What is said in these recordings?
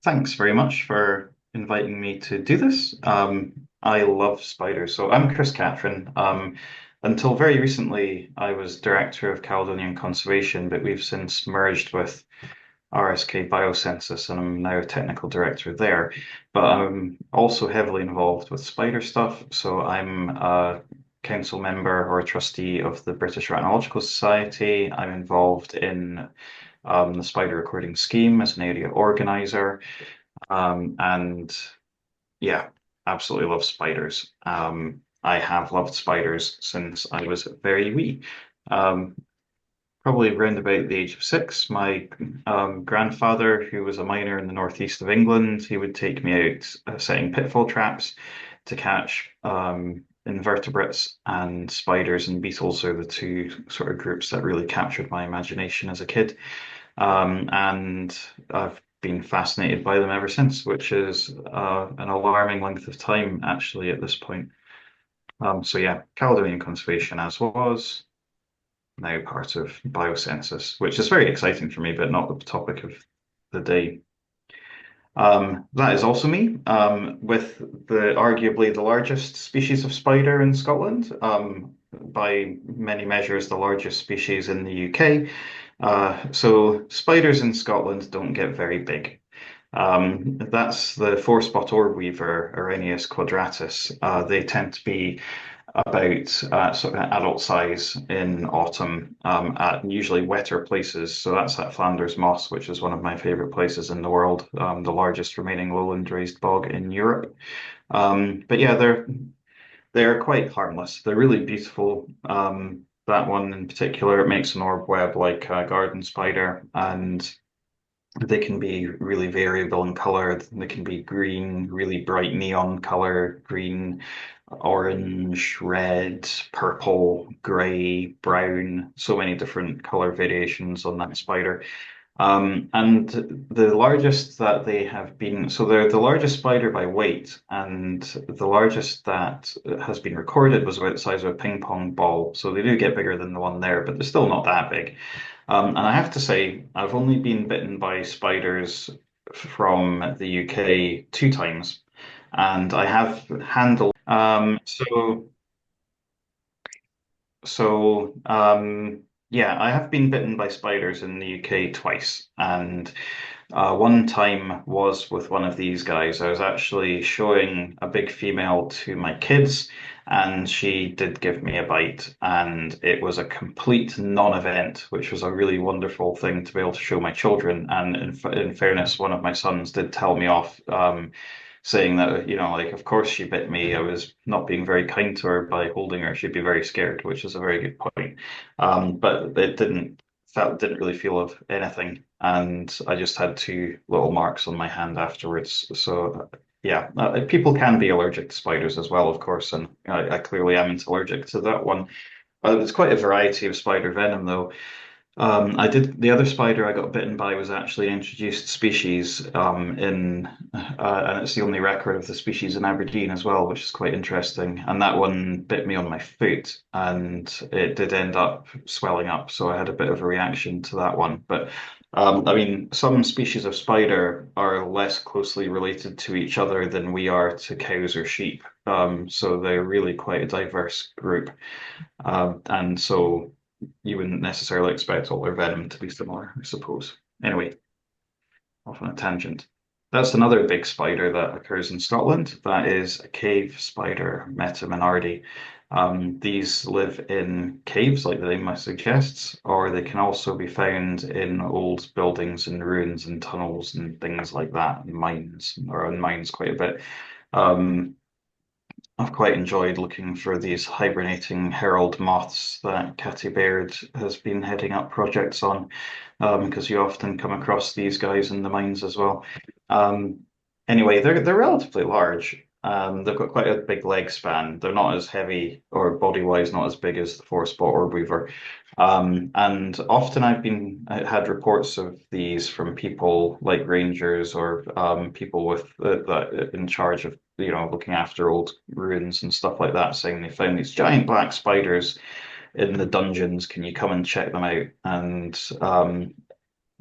Thanks very much for inviting me to do this. I love spiders. So I'm Chris Cathrine. Until very recently, I was Director of Caledonian Conservation, but we've since merged with RSK Biocensus, and I'm now Technical Director there. But I'm also heavily involved with spider stuff. So I'm a council member or a trustee of the British Araneological Society. I'm involved in the spider recording scheme as an area organizer. And yeah, absolutely love spiders. I have loved spiders since I was very wee. Um, Probably around about the age of 6, my grandfather, who was a miner in the northeast of England, he would take me out setting pitfall traps to catch invertebrates, and spiders and beetles are the two sort of groups that really captured my imagination as a kid. And I've been fascinated by them ever since, which is an alarming length of time actually at this point. So yeah, Caledonian Conservation as was, now part of Biocensus, which is very exciting for me, but not the topic of the day. That is also me, with the arguably the largest species of spider in Scotland, by many measures the largest species in the UK. So spiders in Scotland don't get very big. That's the four-spot orb weaver, Araneae quadratus. They tend to be about sort of adult size in autumn, at usually wetter places. So that's at Flanders Moss, which is one of my favorite places in the world, the largest remaining lowland raised bog in Europe. But yeah, they're quite harmless. They're really beautiful. That one in particular, it makes an orb web like a garden spider, and they can be really variable in color. They can be green, really bright neon color, green, orange, red, purple, gray, brown, so many different color variations on that spider. And the largest that they have been, so they're the largest spider by weight, and the largest that has been recorded was about the size of a ping pong ball. So they do get bigger than the one there, but they're still not that big. And I have to say, I've only been bitten by spiders from the UK two times, and I have handled. Yeah, I have been bitten by spiders in the UK twice, and one time was with one of these guys. I was actually showing a big female to my kids, and she did give me a bite, and it was a complete non-event, which was a really wonderful thing to be able to show my children. And in fairness, one of my sons did tell me off, saying that, like, of course she bit me. I was not being very kind to her by holding her. She'd be very scared, which is a very good point. But it didn't really feel of anything, and I just had two little marks on my hand afterwards. So yeah, people can be allergic to spiders as well, of course, and I clearly am allergic to that one. There's quite a variety of spider venom, though. I did the other spider I got bitten by was actually an introduced species, and it's the only record of the species in Aberdeen as well, which is quite interesting. And that one bit me on my foot, and it did end up swelling up, so I had a bit of a reaction to that one. But I mean, some species of spider are less closely related to each other than we are to cows or sheep. So they're really quite a diverse group. And so you wouldn't necessarily expect all their venom to be similar, I suppose. Anyway, off on a tangent. That's another big spider that occurs in Scotland. That is a cave spider, Metaminardi. These live in caves, like the name suggests, or they can also be found in old buildings and ruins and tunnels and things like that, and mines, or in mines quite a bit. Um, I've quite enjoyed looking for these hibernating herald moths that Cathy Baird has been heading up projects on, because you often come across these guys in the mines as well. Um, anyway, they're relatively large. They've got quite a big leg span. They're not as heavy or body-wise not as big as the four-spot orb weaver. And often I had reports of these from people like rangers or people with that in charge of looking after old ruins and stuff like that, saying they found these giant black spiders in the dungeons. Can you come and check them out? And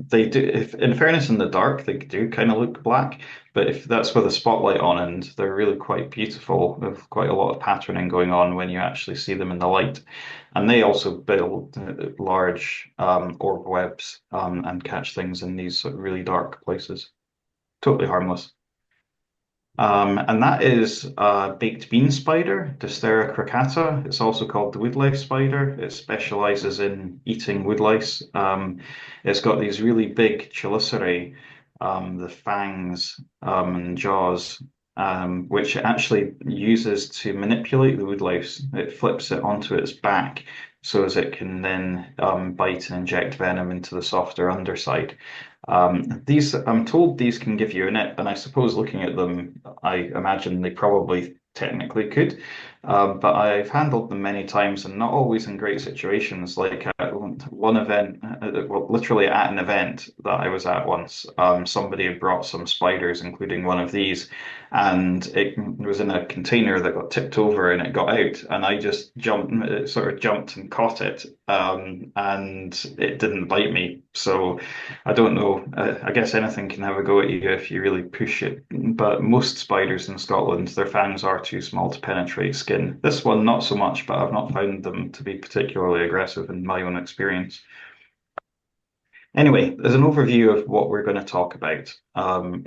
they do, if in fairness, in the dark, they do kind of look black, but if that's with a spotlight on, and they're really quite beautiful, with quite a lot of patterning going on when you actually see them in the light. And they also build large orb webs and catch things in these sort of really dark places. Totally harmless. And that is a baked bean spider, Distera crocata. It's also called the woodlice spider. It specializes in eating woodlice. It's got these really big chelicerae, the fangs and jaws, which it actually uses to manipulate the woodlice. It flips it onto its back so as it can then bite and inject venom into the softer underside. I'm told these can give you a nip, and I suppose looking at them, I imagine they probably technically could. But I've handled them many times and not always in great situations. Like at one event, well, literally at an event that I was at once, somebody had brought some spiders, including one of these, and it was in a container that got tipped over and it got out, and I just sort of jumped and caught it, and it didn't bite me. So. I don't know. I guess anything can have a go at you if you really push it. But most spiders in Scotland, their fangs are too small to penetrate skin. This one, not so much, but I've not found them to be particularly aggressive in my own experience. Anyway, there's an overview of what we're going to talk about.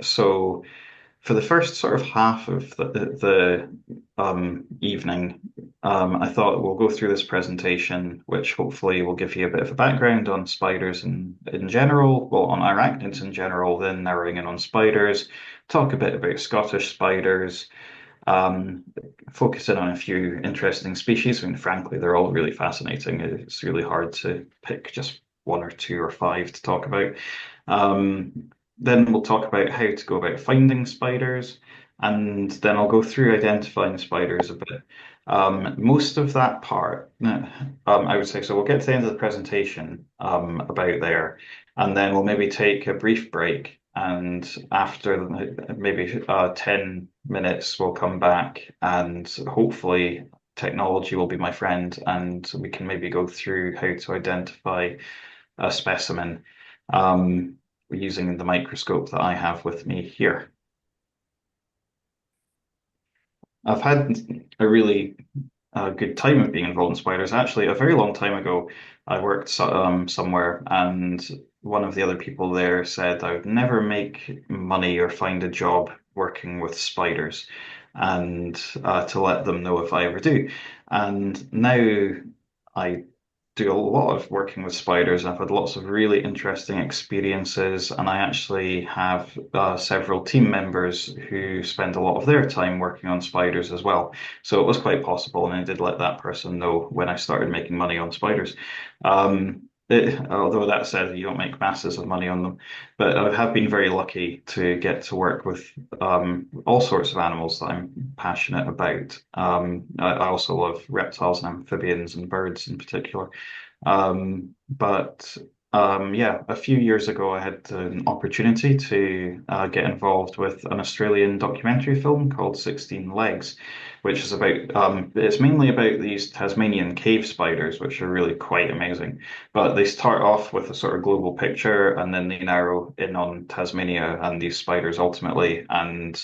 So, for the first sort of half of the evening, I thought we'll go through this presentation, which hopefully will give you a bit of a background on spiders in general, well, on arachnids in general, then narrowing in on spiders, talk a bit about Scottish spiders, um, focus in on a few interesting species. I mean, frankly, they're all really fascinating. It's really hard to pick just one or two or five to talk about. Then we'll talk about how to go about finding spiders, and then I'll go through identifying spiders a bit. Most of that part, I would say, so we'll get to the end of the presentation about there, and then we'll maybe take a brief break, and after maybe 10 minutes, we'll come back, and hopefully technology will be my friend, and we can maybe go through how to identify a specimen. Using the microscope that I have with me here. I've had a really good time of being involved in spiders. Actually, a very long time ago, I worked somewhere, and one of the other people there said I would never make money or find a job working with spiders, and to let them know if I ever do. And now I do a lot of working with spiders. I've had lots of really interesting experiences, and I actually have several team members who spend a lot of their time working on spiders as well. So it was quite possible, and I did let that person know when I started making money on spiders. Although that said, you don't make masses of money on them, but I have been very lucky to get to work with all sorts of animals that I'm passionate about. I also love reptiles and amphibians and birds in particular. But yeah, a few years ago, I had an opportunity to get involved with an Australian documentary film called 16 Legs, which is about, it's mainly about these Tasmanian cave spiders, which are really quite amazing. But they start off with a sort of global picture, and then they narrow in on Tasmania and these spiders ultimately. And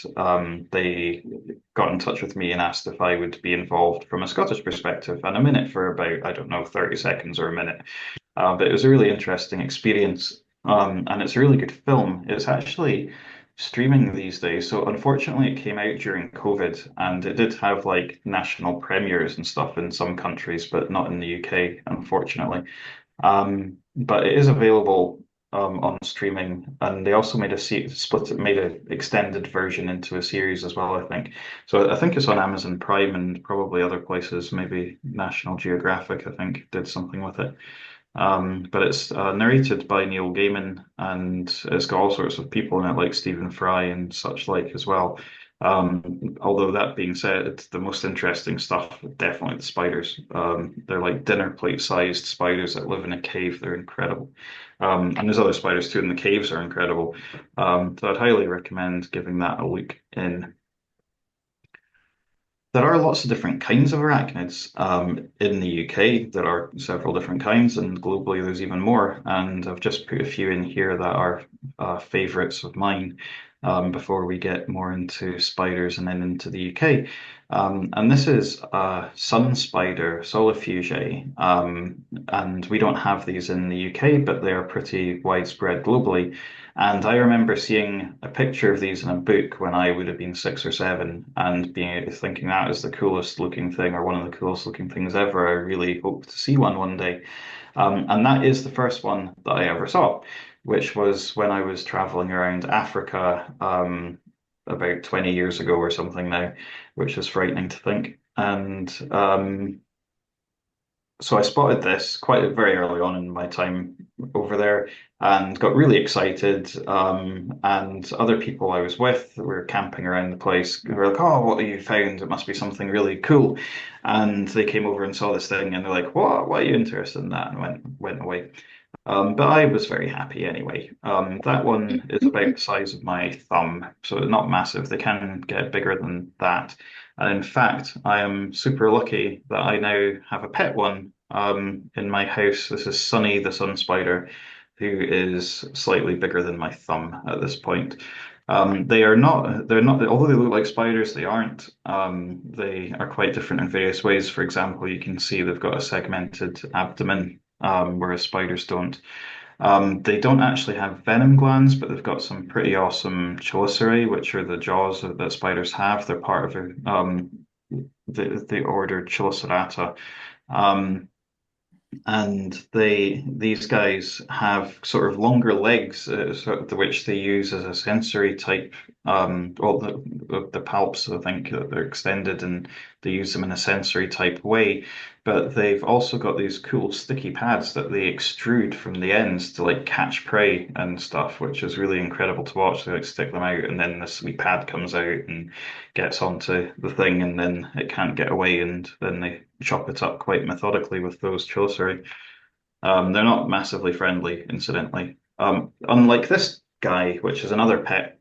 they got in touch with me and asked if I would be involved from a Scottish perspective. And I'm in it for about, I don't know, 30 seconds or a minute. But it was a really interesting experience. And it's a really good film. It's actually streaming these days. So unfortunately, it came out during COVID, and it did have like national premieres and stuff in some countries, but not in the UK, unfortunately. But it is available on streaming, and they also made a split, made an extended version into a series as well, I think. So I think it's on Amazon Prime and probably other places. Maybe National Geographic, I think, did something with it. But it's narrated by Neil Gaiman, and it's got all sorts of people in it, like Stephen Fry and such like as well. Although that being said, it's the most interesting stuff, definitely the spiders. They're like dinner plate sized spiders that live in a cave. They're incredible. And there's other spiders too, and the caves are incredible. So I'd highly recommend giving that a look in. There are lots of different kinds of arachnids. In the UK, there are several different kinds, and globally, there's even more. And I've just put a few in here that are favorites of mine before we get more into spiders and then into the UK. And this is a sun spider, Solifugae. And we don't have these in the UK, but they are pretty widespread globally. And I remember seeing a picture of these in a book when I would have been 6 or 7 and being thinking that is the coolest looking thing or one of the coolest looking things ever. I really hope to see one day. And that is the first one that I ever saw, which was when I was traveling around Africa about 20 years ago or something now, which is frightening to think. And so I spotted this quite very early on in my time over there and got really excited. And other people I was with were camping around the place. They were like, "Oh, what have you found? It must be something really cool." And they came over and saw this thing, and they're like, "What? Why are you interested in that?" And went away. But I was very happy anyway. That one is about the size of my thumb, so not massive. They can get bigger than that. And in fact, I am super lucky that I now have a pet one in my house. This is Sunny the sun spider, who is slightly bigger than my thumb at this point. They're not, although they look like spiders, they aren't. They are quite different in various ways. For example, you can see they've got a segmented abdomen, whereas spiders don't. They don't actually have venom glands, but they've got some pretty awesome chelicerae, which are the jaws that spiders have. They're part of the order Chelicerata. Um, and these guys have sort of longer legs, which they use as a sensory type. Well, the palps, I think, they're extended and they use them in a sensory type way. But they've also got these cool sticky pads that they extrude from the ends to like catch prey and stuff, which is really incredible to watch. They like stick them out, and then this wee pad comes out and gets onto the thing, and then it can't get away, and then they chop it up quite methodically with those chaucery. They're not massively friendly, incidentally. Unlike this guy, which is another pet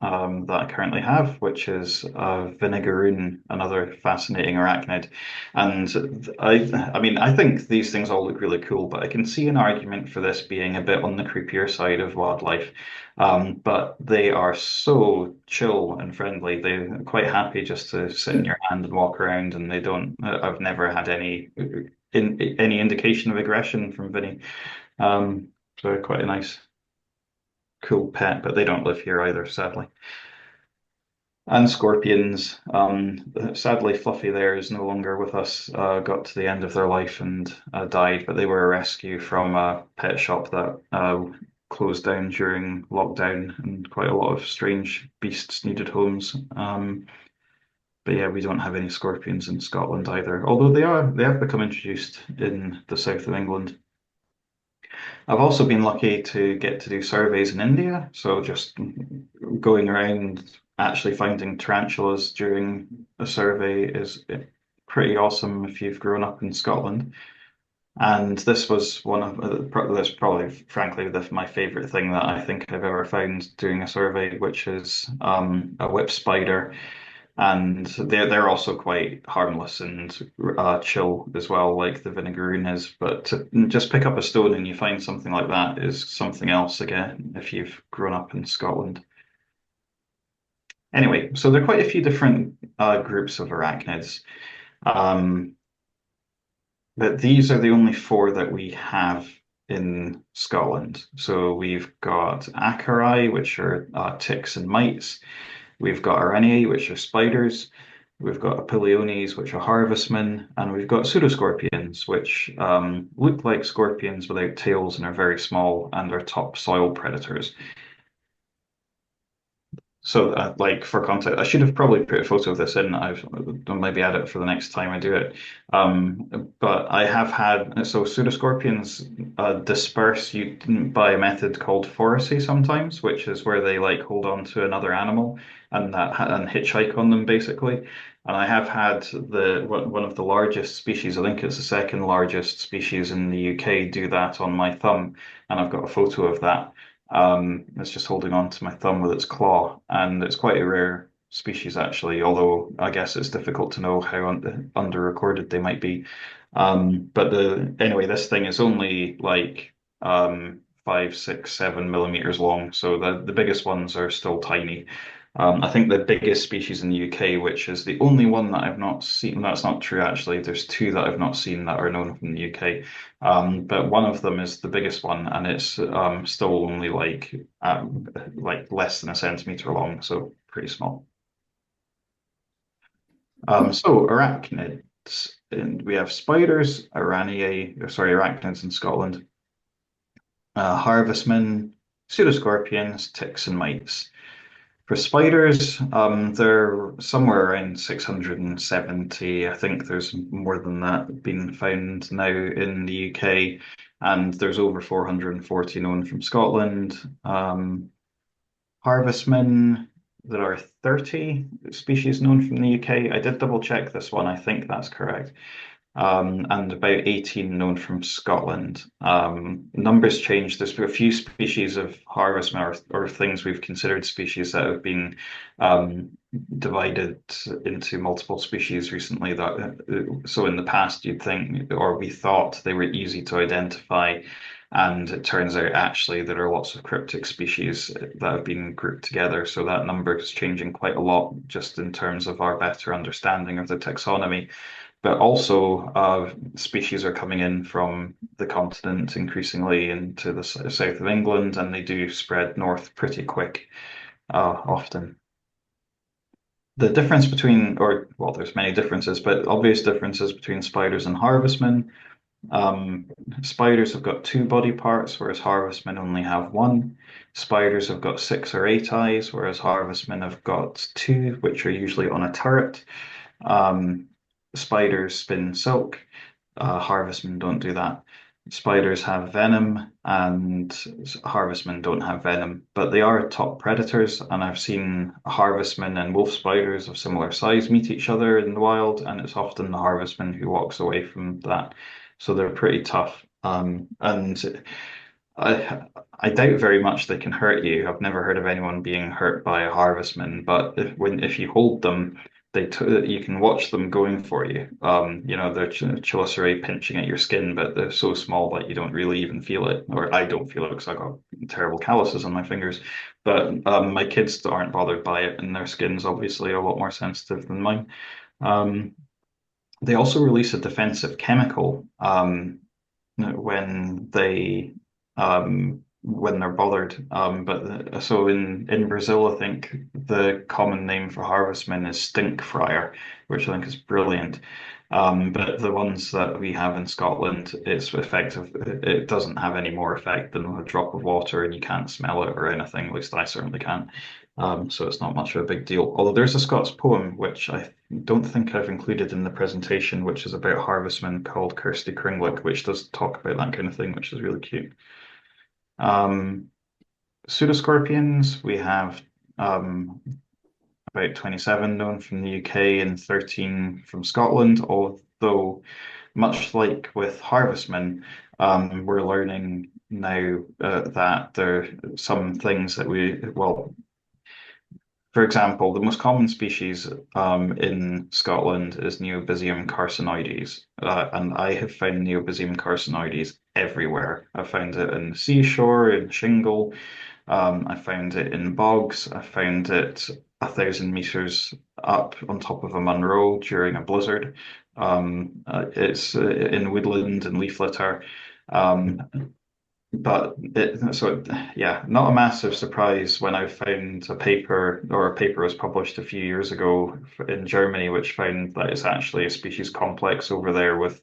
that I currently have, which is Vinegaroon, another fascinating arachnid. And I mean, I think these things all look really cool, but I can see an argument for this being a bit on the creepier side of wildlife. But they are so chill and friendly. They're quite happy just to sit in your hand and walk around, and they don't. I've never had any indication of aggression from Vinny. So quite a nice, cool pet, but they don't live here either, sadly. And scorpions. Sadly, Fluffy there is no longer with us. Got to the end of their life and died, but they were a rescue from a pet shop that closed down during lockdown, and quite a lot of strange beasts needed homes. But yeah, we don't have any scorpions in Scotland either, although they have become introduced in the south of England. I've also been lucky to get to do surveys in India, so just going around actually finding tarantulas during a survey is pretty awesome if you've grown up in Scotland. And this was one of this probably, frankly, my favorite thing that I think I've ever found doing a survey, which is a whip spider, and they're also quite harmless and chill as well, like the vinegaroon is. But to just pick up a stone and you find something like that is something else again if you've grown up in Scotland. Anyway, so there are quite a few different groups of arachnids, um, but these are the only four that we have in Scotland. So we've got acari, which are ticks and mites. We've got Araneae, which are spiders. We've got Apiliones, which are harvestmen, and we've got pseudoscorpions, which look like scorpions without tails and are very small and are top soil predators. So, like for context, I should have probably put a photo of this in. I'll maybe add it for the next time I do it. But I have had so pseudoscorpions disperse you by a method called foracy sometimes, which is where they like hold on to another animal and hitchhike on them basically. And I have had one of the largest species. I think it's the second largest species in the UK do that on my thumb, and I've got a photo of that. It's just holding on to my thumb with its claw, and it's quite a rare species actually, although I guess it's difficult to know how under-recorded they might be. But anyway, this thing is only like 5, 6, 7 millimeters long, so the biggest ones are still tiny. I think the biggest species in the UK, which is the only one that I've not seen, that's not true actually. There's two that I've not seen that are known from the UK. But one of them is the biggest one, and it's still only like less than a centimeter long, so pretty small. So arachnids, and we have spiders, Araneae, or sorry, arachnids in Scotland, harvestmen, pseudoscorpions, ticks, and mites. For spiders, they're somewhere around 670. I think there's more than that being found now in the UK, and there's over 440 known from Scotland. Harvestmen, there are 30 species known from the UK. I did double check this one. I think that's correct. And about 18 known from Scotland. Numbers change. There's a few species of harvestmen or things we've considered species that have been um, divided into multiple species recently. So in the past you'd think, or we thought they were easy to identify, and it turns out actually there are lots of cryptic species that have been grouped together. So that number is changing quite a lot just in terms of our better understanding of the taxonomy. But also, species are coming in from the continent increasingly into the south of England, and they do spread north pretty quick, often. The difference between, or well, there's many differences, but obvious differences between spiders and harvestmen. Um, Spiders have got two body parts, whereas harvestmen only have one. Spiders have got 6 or 8 eyes, whereas harvestmen have got two, which are usually on a turret. Um, Spiders spin silk. Harvestmen don't do that. Spiders have venom, and harvestmen don't have venom, but they are top predators. And I've seen harvestmen and wolf spiders of similar size meet each other in the wild, and it's often the harvestman who walks away from that. So they're pretty tough. And I doubt very much they can hurt you. I've never heard of anyone being hurt by a harvestman, but if you hold them, you can watch them going for you. They're chelicerae pinching at your skin, but they're so small that you don't really even feel it, or I don't feel it because I got terrible calluses on my fingers. But my kids aren't bothered by it, and their skin's obviously a lot more sensitive than mine. Um, they also release a defensive chemical when when they're bothered. But so in Brazil, I think the common name for harvestmen is stink fryer, which I think is brilliant. But the ones that we have in Scotland, it's effective. It doesn't have any more effect than a drop of water, and you can't smell it or anything. At least I certainly can't. So it's not much of a big deal. Although there's a Scots poem, which I don't think I've included in the presentation, which is about harvestmen called Kirsty Kringlet, which does talk about that kind of thing, which is really cute. Um, Pseudoscorpions, we have about 27 known from the UK and 13 from Scotland, although much like with harvestmen, we're learning now that there are some things that well, for example, the most common species in Scotland is Neobysium carcinoides, and I have found Neobysium carcinoides everywhere. I found it in the seashore, in shingle. I found it in bogs. I found it 1,000 meters up on top of a Munro during a blizzard. It's in woodland and leaf litter. Um, yeah, not a massive surprise when I found a paper was published a few years ago in Germany, which found that it's actually a species complex over there with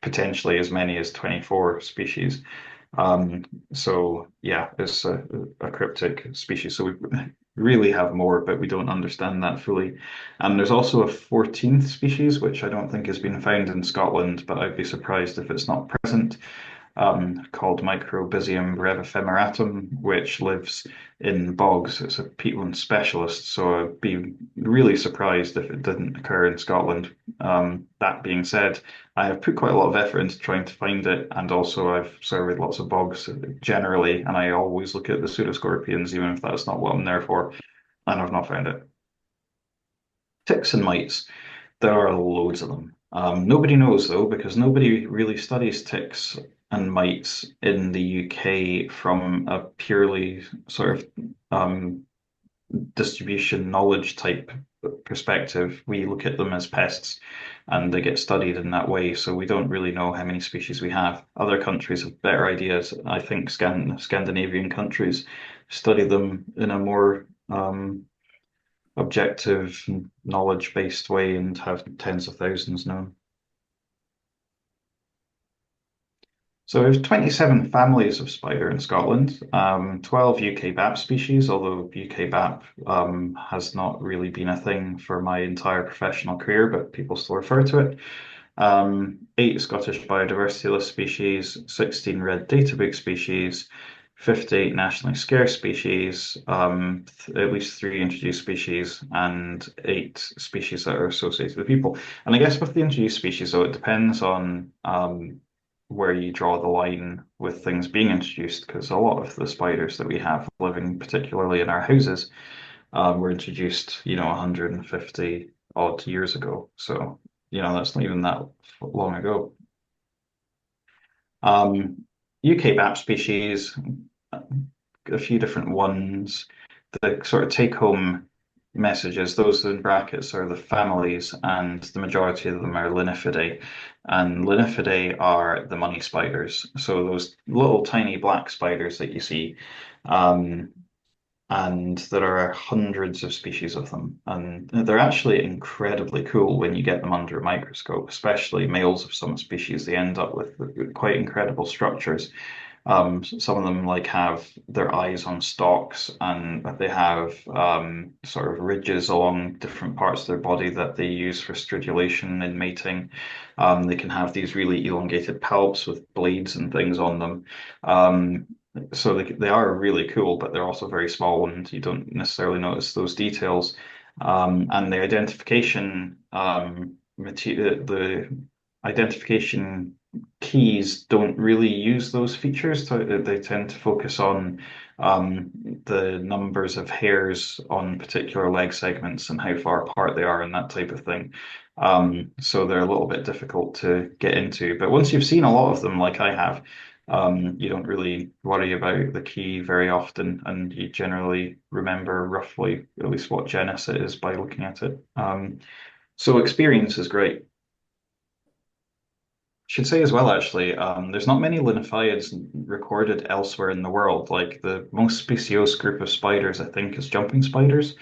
potentially as many as 24 species. Um, so yeah, it's a cryptic species. So we really have more, but we don't understand that fully. And there's also a 14th species, which I don't think has been found in Scotland, but I'd be surprised if it's not present, called Microbisium breviphemeratum, which lives in bogs. It's a peatland specialist, so I'd be really surprised if it didn't occur in Scotland. That being said, I have put quite a lot of effort into trying to find it, and also I've surveyed lots of bogs generally, and I always look at the pseudoscorpions, even if that's not what I'm there for, and I've not found it. Ticks and mites, there are loads of them. Nobody knows though, because nobody really studies ticks and mites in the UK from a purely sort of distribution knowledge type perspective. We look at them as pests and they get studied in that way. So we don't really know how many species we have. Other countries have better ideas. I think Scandinavian countries study them in a more objective, knowledge-based way and have tens of thousands known. So there's 27 families of spider in Scotland, 12 UK BAP species, although UK BAP has not really been a thing for my entire professional career, but people still refer to it. 8 Scottish biodiversity list species, 16 red data book species, 58 nationally scarce species, at least 3 introduced species, and 8 species that are associated with people. And I guess with the introduced species, though, it depends on where you draw the line with things being introduced, because a lot of the spiders that we have living, particularly in our houses, were introduced, 150 odd years ago. So, that's not even that long ago. UK BAP species, a few different ones. The sort of take-home messages, those in brackets are the families, and the majority of them are Linefidae. And Linefidae are the money spiders. So those little tiny black spiders that you see. And there are hundreds of species of them. And they're actually incredibly cool when you get them under a microscope, especially males of some species. They end up with quite incredible structures. Some of them like have their eyes on stalks, and they have sort of ridges along different parts of their body that they use for stridulation and mating. They can have these really elongated palps with blades and things on them. So they are really cool, but they're also very small, and you don't necessarily notice those details. And the identification the identification keys don't really use those features. They tend to focus on the numbers of hairs on particular leg segments and how far apart they are and that type of thing. So they're a little bit difficult to get into. But once you've seen a lot of them, like I have, you don't really worry about the key very often, and you generally remember roughly at least what genus it is by looking at it. So experience is great. Should say as well, actually, there's not many linyphiids recorded elsewhere in the world. Like the most speciose group of spiders, I think, is jumping spiders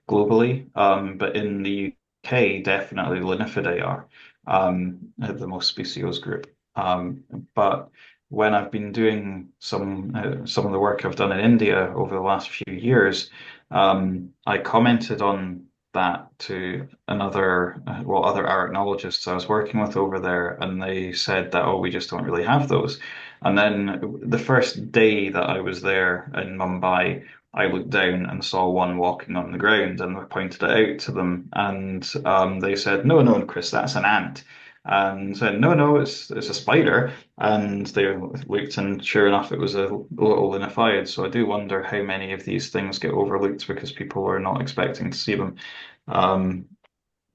globally. But in the UK, definitely Linyphidae are the most speciose group. But when I've been doing some of the work I've done in India over the last few years, I commented on that to other arachnologists I was working with over there, and they said that, oh, we just don't really have those. And then the first day that I was there in Mumbai, I looked down and saw one walking on the ground, and I pointed it out to them, and they said, "No, no, Chris, that's an ant." And said, "No, no, it's a spider." And they looked, and sure enough, it was a little linyphiid. So I do wonder how many of these things get overlooked because people are not expecting to see them. Um,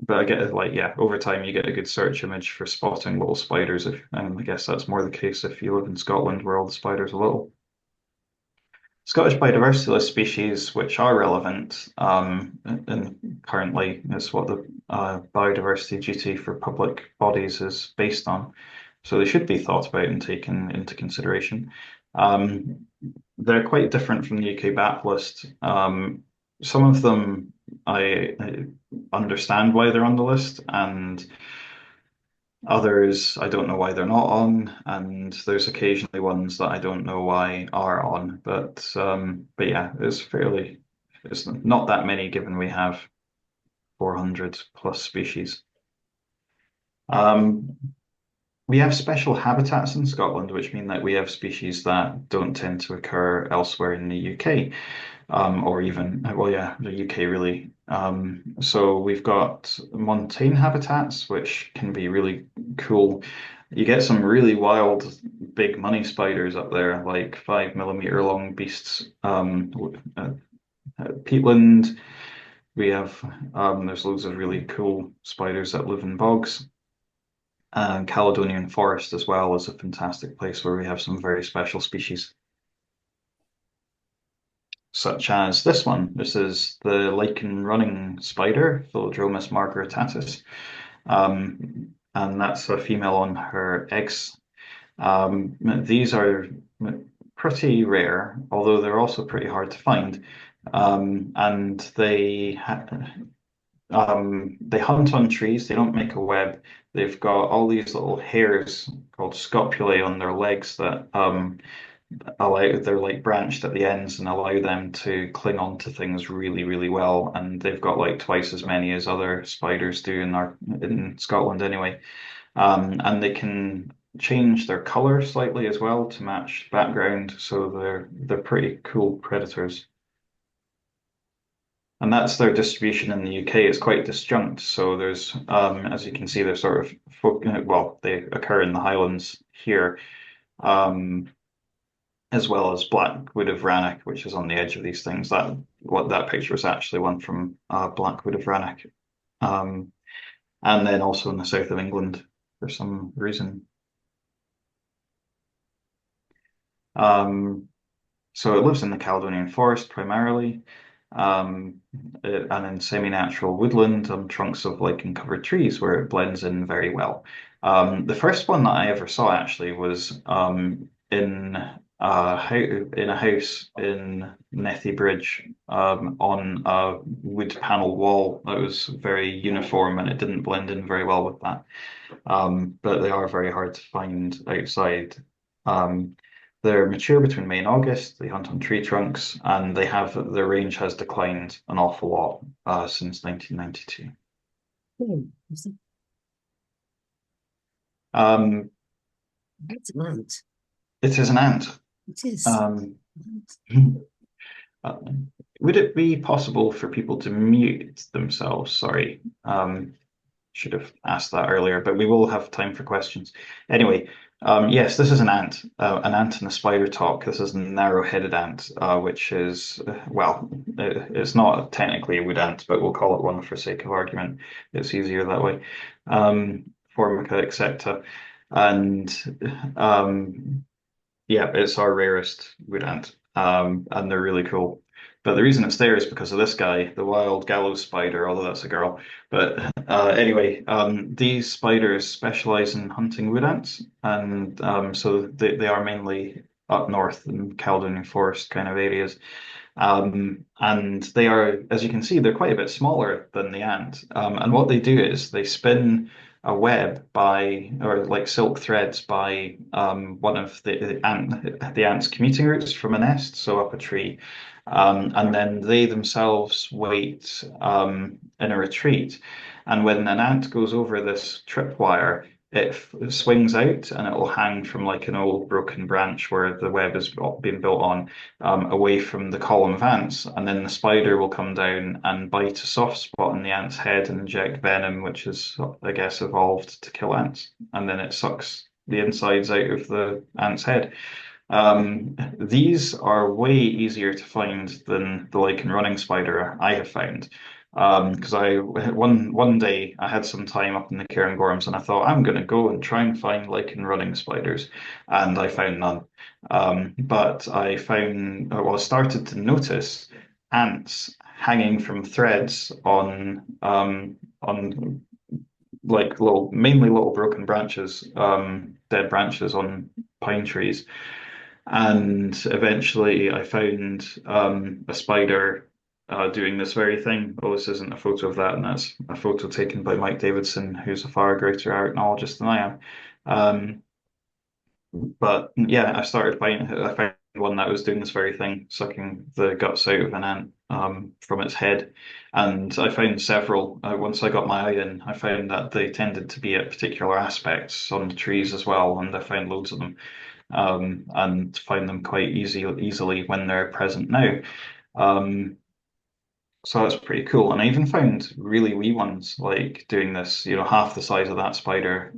but I get it, like, yeah, over time you get a good search image for spotting little spiders. And I guess that's more the case if you live in Scotland, where all the spiders are little. Scottish biodiversity list species which are relevant, and currently is what the biodiversity duty for public bodies is based on. So they should be thought about and taken into consideration. Um, they're quite different from the UK BAP list. Some of them I understand why they're on the list, and others, I don't know why they're not on, and there's occasionally ones that I don't know why are on. But yeah, it's not that many given we have 400 plus species. Um, we have special habitats in Scotland, which mean that we have species that don't tend to occur elsewhere in the UK, or even, well, yeah, the UK really. So we've got montane habitats, which can be really cool. You get some really wild, big money spiders up there, like 5 millimeter long beasts. Peatland, We have there's loads of really cool spiders that live in bogs. And Caledonian Forest as well is a fantastic place where we have some very special species, such as this one. This is the lichen running spider, Philodromus margaritatus. And that's a female on her eggs. These are pretty rare, although they're also pretty hard to find. And they hunt on trees. They don't make a web. They've got all these little hairs called scopulae on their legs that allow they're like branched at the ends and allow them to cling on to things really, really well. And they've got like twice as many as other spiders do in Scotland anyway. And they can change their color slightly as well to match background, so they're pretty cool predators. And that's their distribution in the UK. It's quite disjunct. So there's, as you can see, they're sort of well, they occur in the Highlands here, um, as well as Blackwood of Rannoch, which is on the edge of these things. That picture is actually one from Blackwood of Rannoch, um, and then also in the south of England for some reason. Um, So it lives in the Caledonian forest primarily, um, and in semi-natural woodland on trunks of lichen-covered trees where it blends in very well. The first one that I ever saw actually was in a house in Nethy Bridge, on a wood panel wall that was very uniform and it didn't blend in very well with that. But they are very hard to find outside. Um, they're mature between May and August. They hunt on tree trunks, and their range has declined an awful lot since 1992. Hmm. It's Um, an ant. it is an ant. It is. Um, uh, would it be possible for people to mute themselves? Sorry. Should have asked that earlier, but we will have time for questions. Anyway, yes, this is an ant and a spider talk. This is a narrow-headed ant, which is, well, it's not technically a wood ant, but we'll call it one for sake of argument. It's easier that way. Formica, etc. And yeah, it's our rarest wood ant, and they're really cool. But the reason it's there is because of this guy, the wild gallows spider, although that's a girl. But anyway, these spiders specialize in hunting wood ants, and so they are mainly up north in Caledonian Forest kind of areas. And they are, as you can see, they're quite a bit smaller than the ant. And what they do is they spin a web or like silk threads by one of the ant's commuting routes from a nest, so up a tree. And then they themselves wait in a retreat. And when an ant goes over this tripwire, it swings out and it will hang from like an old broken branch where the web has been built on, away from the column of ants, and then the spider will come down and bite a soft spot in the ant's head and inject venom, which is, I guess, evolved to kill ants, and then it sucks the insides out of the ant's head. These are way easier to find than the lichen running spider I have found. Because one day I had some time up in the Cairngorms and I thought I'm going to go and try and find lichen running spiders, and I found none. But I started to notice ants hanging from threads on like mainly little broken branches, dead branches on pine trees. And eventually I found a spider doing this very thing. Oh, this isn't a photo of that, and that's a photo taken by Mike Davidson, who's a far greater arachnologist than I am. Um, but yeah, I found one that was doing this very thing, sucking the guts out of an ant from its head. And I found several. Once I got my eye in, I found that they tended to be at particular aspects on the trees as well, and I found loads of them, and find them quite easily when they're present now. Um, so that's pretty cool. And I even found really wee ones like doing this, half the size of that spider,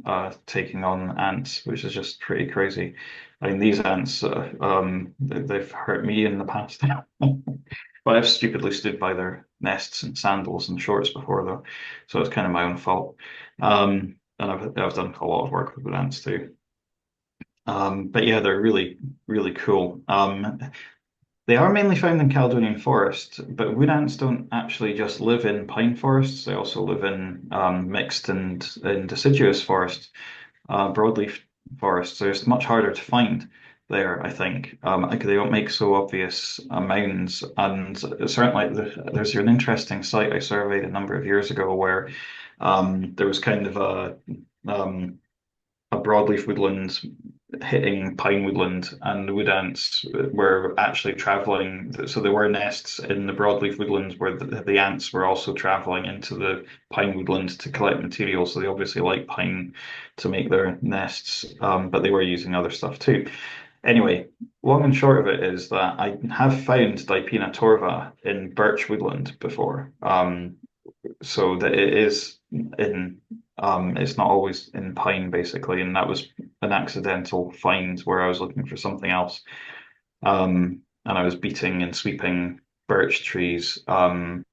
taking on ants, which is just pretty crazy. I mean, these ants, they've hurt me in the past. But I've stupidly stood by their nests in sandals and shorts before, though, so it's kind of my own fault. And I've done a lot of work with ants too. But yeah, they're really, really cool. They are mainly found in Caledonian forest, but wood ants don't actually just live in pine forests. They also live in mixed and deciduous forests, broadleaf forests. So it's much harder to find there, I think. Like they don't make so obvious mounds. And certainly there's an interesting site I surveyed a number of years ago where there was kind of um, a broadleaf woodland hitting pine woodland, and the wood ants were actually traveling. So there were nests in the broadleaf woodlands where the ants were also traveling into the pine woodland to collect material. So they obviously like pine to make their nests, but they were using other stuff too. Anyway, long and short of it is that I have found Dipena torva in birch woodland before. So that it is in it's not always in pine basically, and that was an accidental find where I was looking for something else. And I was beating and sweeping birch trees. What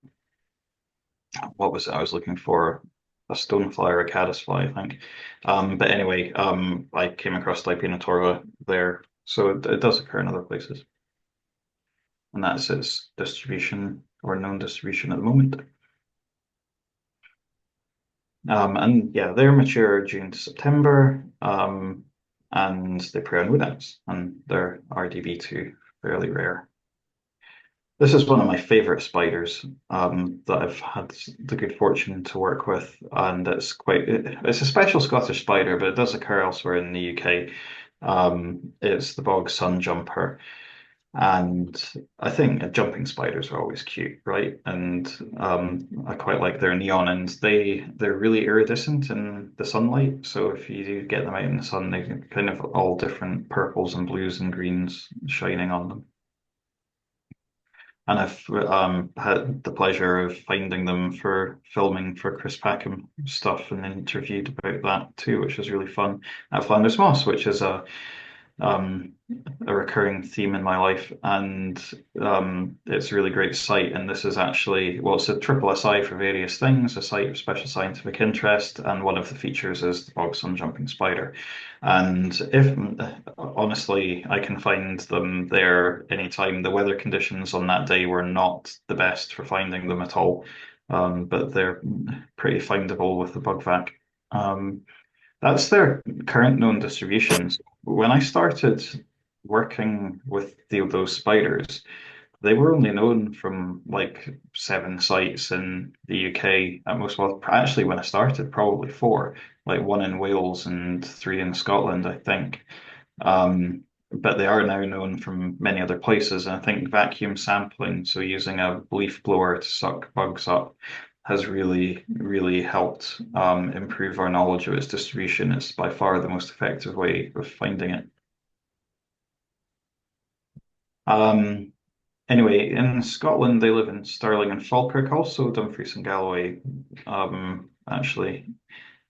was it I was looking for? A stonefly or a caddisfly, I think. But anyway, I came across Dipena torva there, so it does occur in other places, and that's its distribution or known distribution at the moment. And yeah, they're mature June to September, and they prey on wood ants, and they're RDB2, fairly rare. This is one of my favorite spiders that I've had the good fortune to work with, and it's a special Scottish spider, but it does occur elsewhere in the UK. It's the bog sun jumper. And I think jumping spiders are always cute, right? And I quite like their neon, and they're really iridescent in the sunlight. So if you do get them out in the sun, they can kind of all different purples and blues and greens shining on them. And I've had the pleasure of finding them for filming for Chris Packham stuff and interviewed about that too, which was really fun. At Flanders Moss, which is um, a recurring theme in my life, and it's a really great site. And this is actually, well, it's a triple SI for various things, a site of special scientific interest, and one of the features is the bog sun jumping spider. And if honestly, I can find them there anytime. The weather conditions on that day were not the best for finding them at all, but they're pretty findable with the bug vac. Um, that's their current known distributions. When I started working with those spiders, they were only known from like 7 sites in the UK at most. Well, actually, when I started, probably four, like one in Wales and three in Scotland, I think. Um, but they are now known from many other places. And I think vacuum sampling, so using a leaf blower to suck bugs up, has really, really helped improve our knowledge of its distribution. It's by far the most effective way of finding it. Um, Anyway, in Scotland, they live in Stirling and Falkirk, also Dumfries and Galloway, actually.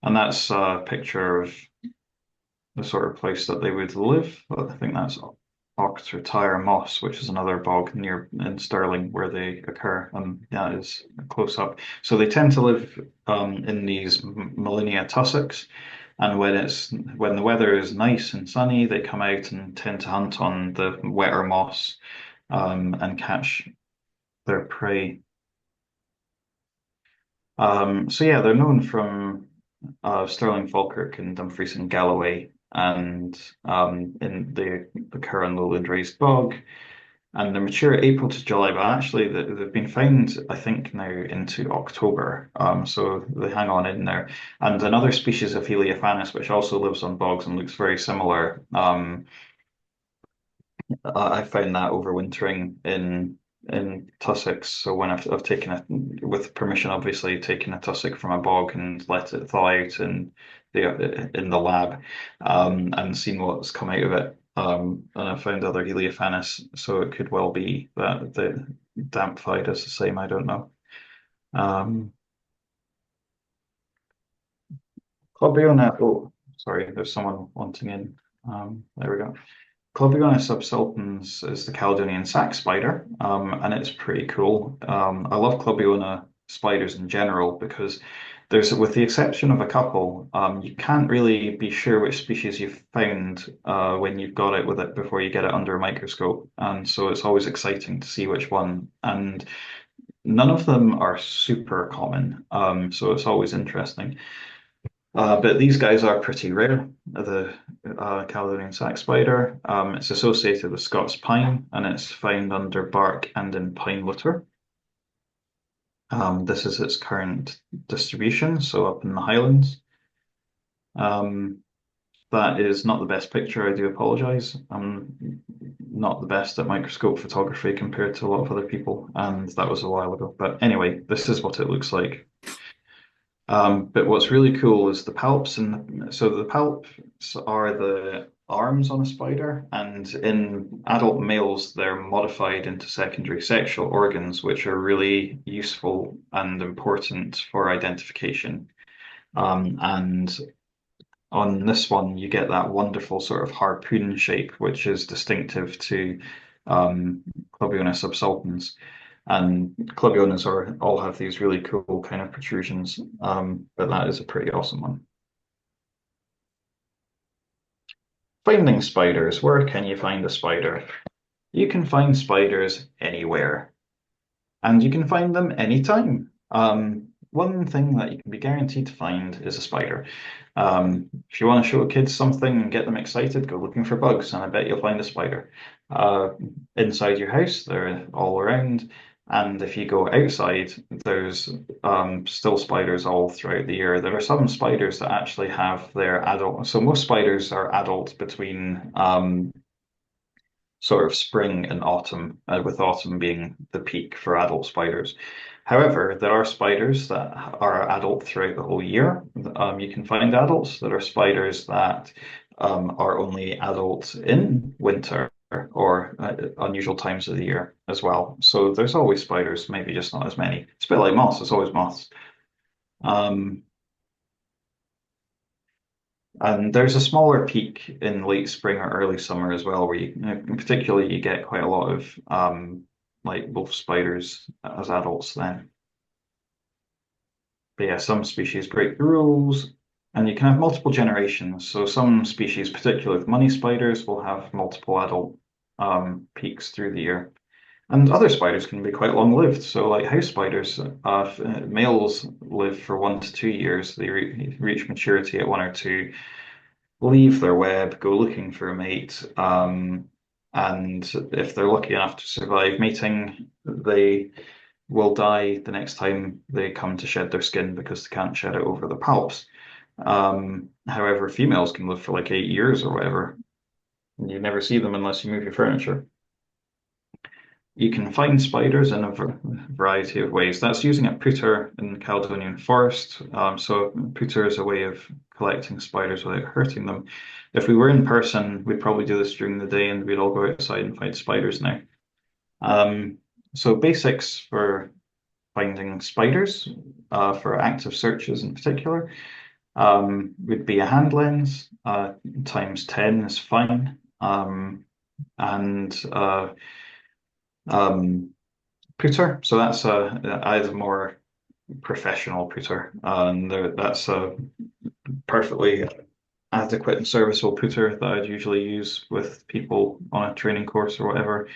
And that's a picture of the sort of place that they would live. I think that's Ocht or Tyre Moss, which is another bog near in Stirling where they occur. And that is a close up. So they tend to live in these Molinia tussocks. And when the weather is nice and sunny, they come out and tend to hunt on the wetter moss and catch their prey. So yeah, they're known from Stirling, Falkirk, and Dumfries and Galloway, and in the Curran lowland raised bog. And they're mature April to July, but actually they've been found, I think, now into October. So they hang on in there. And another species of Heliophanes, which also lives on bogs and looks very similar. I found that overwintering in tussocks. So when I've taken it with permission, obviously taken a tussock from a bog and let it thaw out in the lab, and seen what's come out of it. And I found other Heliophanes, so it could well be that the damp fight is the same. I don't know. Um, Claudiona, oh, sorry, there's someone wanting in. There we go. Clubiona subsultans is the Caledonian sac spider, and it's pretty cool. I love Clubiona spiders in general because with the exception of a couple, you can't really be sure which species you've found when you've got it with it before you get it under a microscope. And so it's always exciting to see which one. And none of them are super common, so it's always interesting. But these guys are pretty rare. The Caledonian sac spider. It's associated with Scots pine, and it's found under bark and in pine litter. This is its current distribution, so up in the Highlands. Um, that is not the best picture. I do apologize. I'm not the best at microscope photography compared to a lot of other people, and that was a while ago. But anyway, this is what it looks like. But what's really cool is the palps, and so the palps are the arms on a spider, and in adult males, they're modified into secondary sexual organs, which are really useful and important for identification. And on this one, you get that wonderful sort of harpoon shape, which is distinctive to um, Clubiona subsultans. And Clubionas are all have these really cool kind of protrusions, but that is a pretty awesome one. Finding spiders. Where can you find a spider? You can find spiders anywhere, and you can find them anytime. One thing that you can be guaranteed to find is a spider. If you want to show kids something and get them excited, go looking for bugs, and I bet you'll find a spider. Uh, Inside your house, they're all around. And if you go outside, there's still spiders all throughout the year. There are some spiders that actually have their adult. So most spiders are adult between sort of spring and autumn, with autumn being the peak for adult spiders. However, there are spiders that are adult throughout the whole year. You can find adults. There are spiders that are only adult in winter or unusual times of the year as well. So there's always spiders, maybe just not as many. It's a bit like moths, it's always moths. Um, And there's a smaller peak in late spring or early summer as well, where particularly you get quite a lot of like wolf spiders as adults then. But yeah, some species break the rules, and you can have multiple generations. So some species, particularly with money spiders, will have multiple adult peaks through the year. And other spiders can be quite long-lived. So like house spiders, males live for 1 to 2 years. They reach maturity at 1 or 2, leave their web, go looking for a mate, and if they're lucky enough to survive mating, they will die the next time they come to shed their skin because they can't shed it over the palps. However, females can live for like 8 years or whatever. And you never see them unless you move your furniture. You can find spiders in a variety of ways. That's using a pooter in the Caledonian forest. So a pooter is a way of collecting spiders without hurting them. If we were in person, we'd probably do this during the day and we'd all go outside and find spiders now. Um, so basics for finding spiders, for active searches in particular, would be a hand lens, times 10 is fine. And um, Pooter. So that's a more professional pooter, and that's a perfectly adequate and serviceable pooter that I'd usually use with people on a training course or whatever.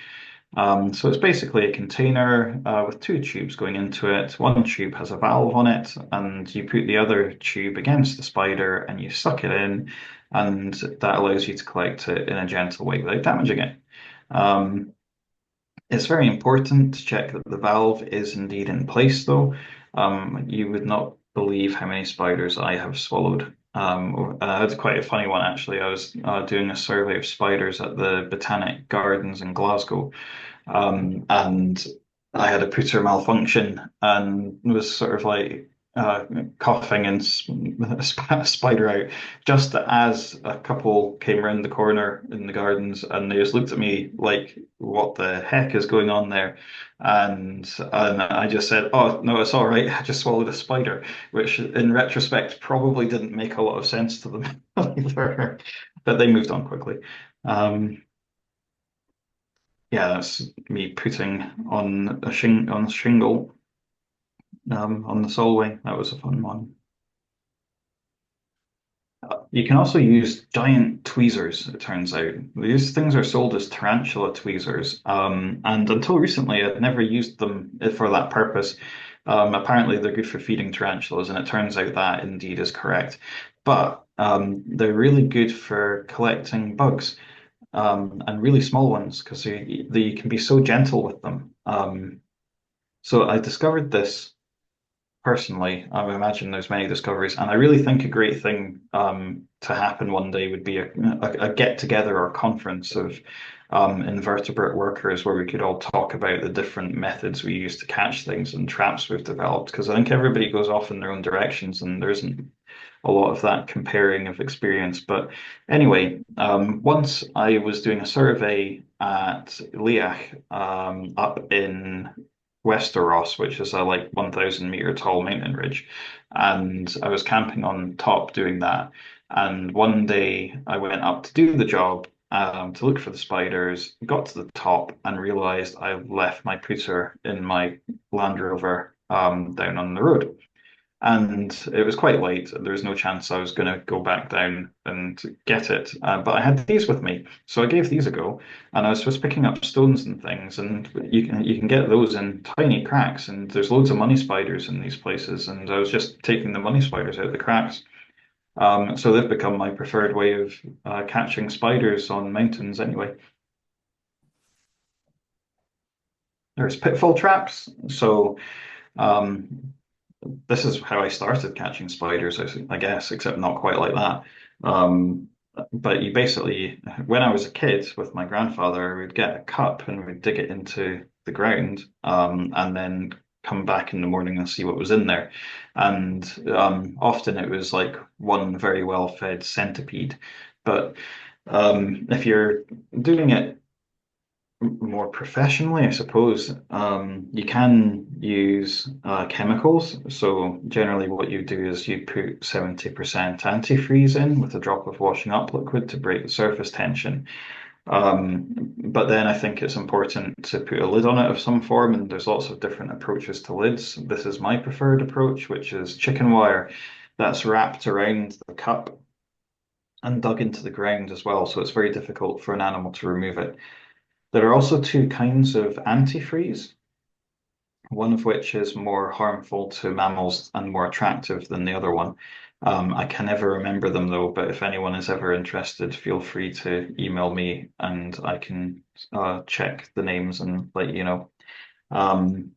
So it's basically a container with two tubes going into it. One tube has a valve on it, and you put the other tube against the spider and you suck it in, and that allows you to collect it in a gentle way without damaging it. Um, it's very important to check that the valve is indeed in place, though. You would not believe how many spiders I have swallowed. I had quite a funny one actually. I was doing a survey of spiders at the Botanic Gardens in Glasgow, and I had a pooter malfunction and was sort of like coughing and spat a spider out just as a couple came around the corner in the gardens, and they just looked at me like, "What the heck is going on there?" And I just said, "Oh no, it's all right. I just swallowed a spider," which in retrospect probably didn't make a lot of sense to them either, but they moved on quickly. Um, yeah, that's me putting on a shingle on the Solway. That was a fun one. You can also use giant tweezers, it turns out. These things are sold as tarantula tweezers, and until recently, I'd never used them for that purpose. Apparently, they're good for feeding tarantulas, and it turns out that indeed is correct. But they're really good for collecting bugs, and really small ones because they can be so gentle with them. So I discovered this personally. I imagine there's many discoveries, and I really think a great thing to happen one day would be a get together or conference of invertebrate workers where we could all talk about the different methods we use to catch things and traps we've developed. Because I think everybody goes off in their own directions, and there isn't a lot of that comparing of experience. But anyway, once I was doing a survey at Leach up in Westeros, which is a like 1,000 meter tall mountain ridge. And I was camping on top doing that. And one day I went up to do the job to look for the spiders, got to the top and realized I left my pooter in my Land Rover down on the road. And it was quite late. There was no chance I was going to go back down and get it. But I had these with me, so I gave these a go. And I was just picking up stones and things, and you can get those in tiny cracks. And there's loads of money spiders in these places. And I was just taking the money spiders out of the cracks. So they've become my preferred way of catching spiders on mountains. Anyway, there's pitfall traps. So. Um, this is how I started catching spiders, I guess, except not quite like that. Um, but you basically, when I was a kid with my grandfather, we'd get a cup and we'd dig it into the ground, and then come back in the morning and see what was in there. And often it was like one very well-fed centipede. But if you're doing it more professionally, I suppose, you can use chemicals. So generally what you do is you put 70% antifreeze in with a drop of washing up liquid to break the surface tension. But then I think it's important to put a lid on it of some form, and there's lots of different approaches to lids. This is my preferred approach, which is chicken wire that's wrapped around the cup and dug into the ground as well. So it's very difficult for an animal to remove it. There are also two kinds of antifreeze, one of which is more harmful to mammals and more attractive than the other one. I can never remember them though, but if anyone is ever interested, feel free to email me and I can check the names and let you know. Um,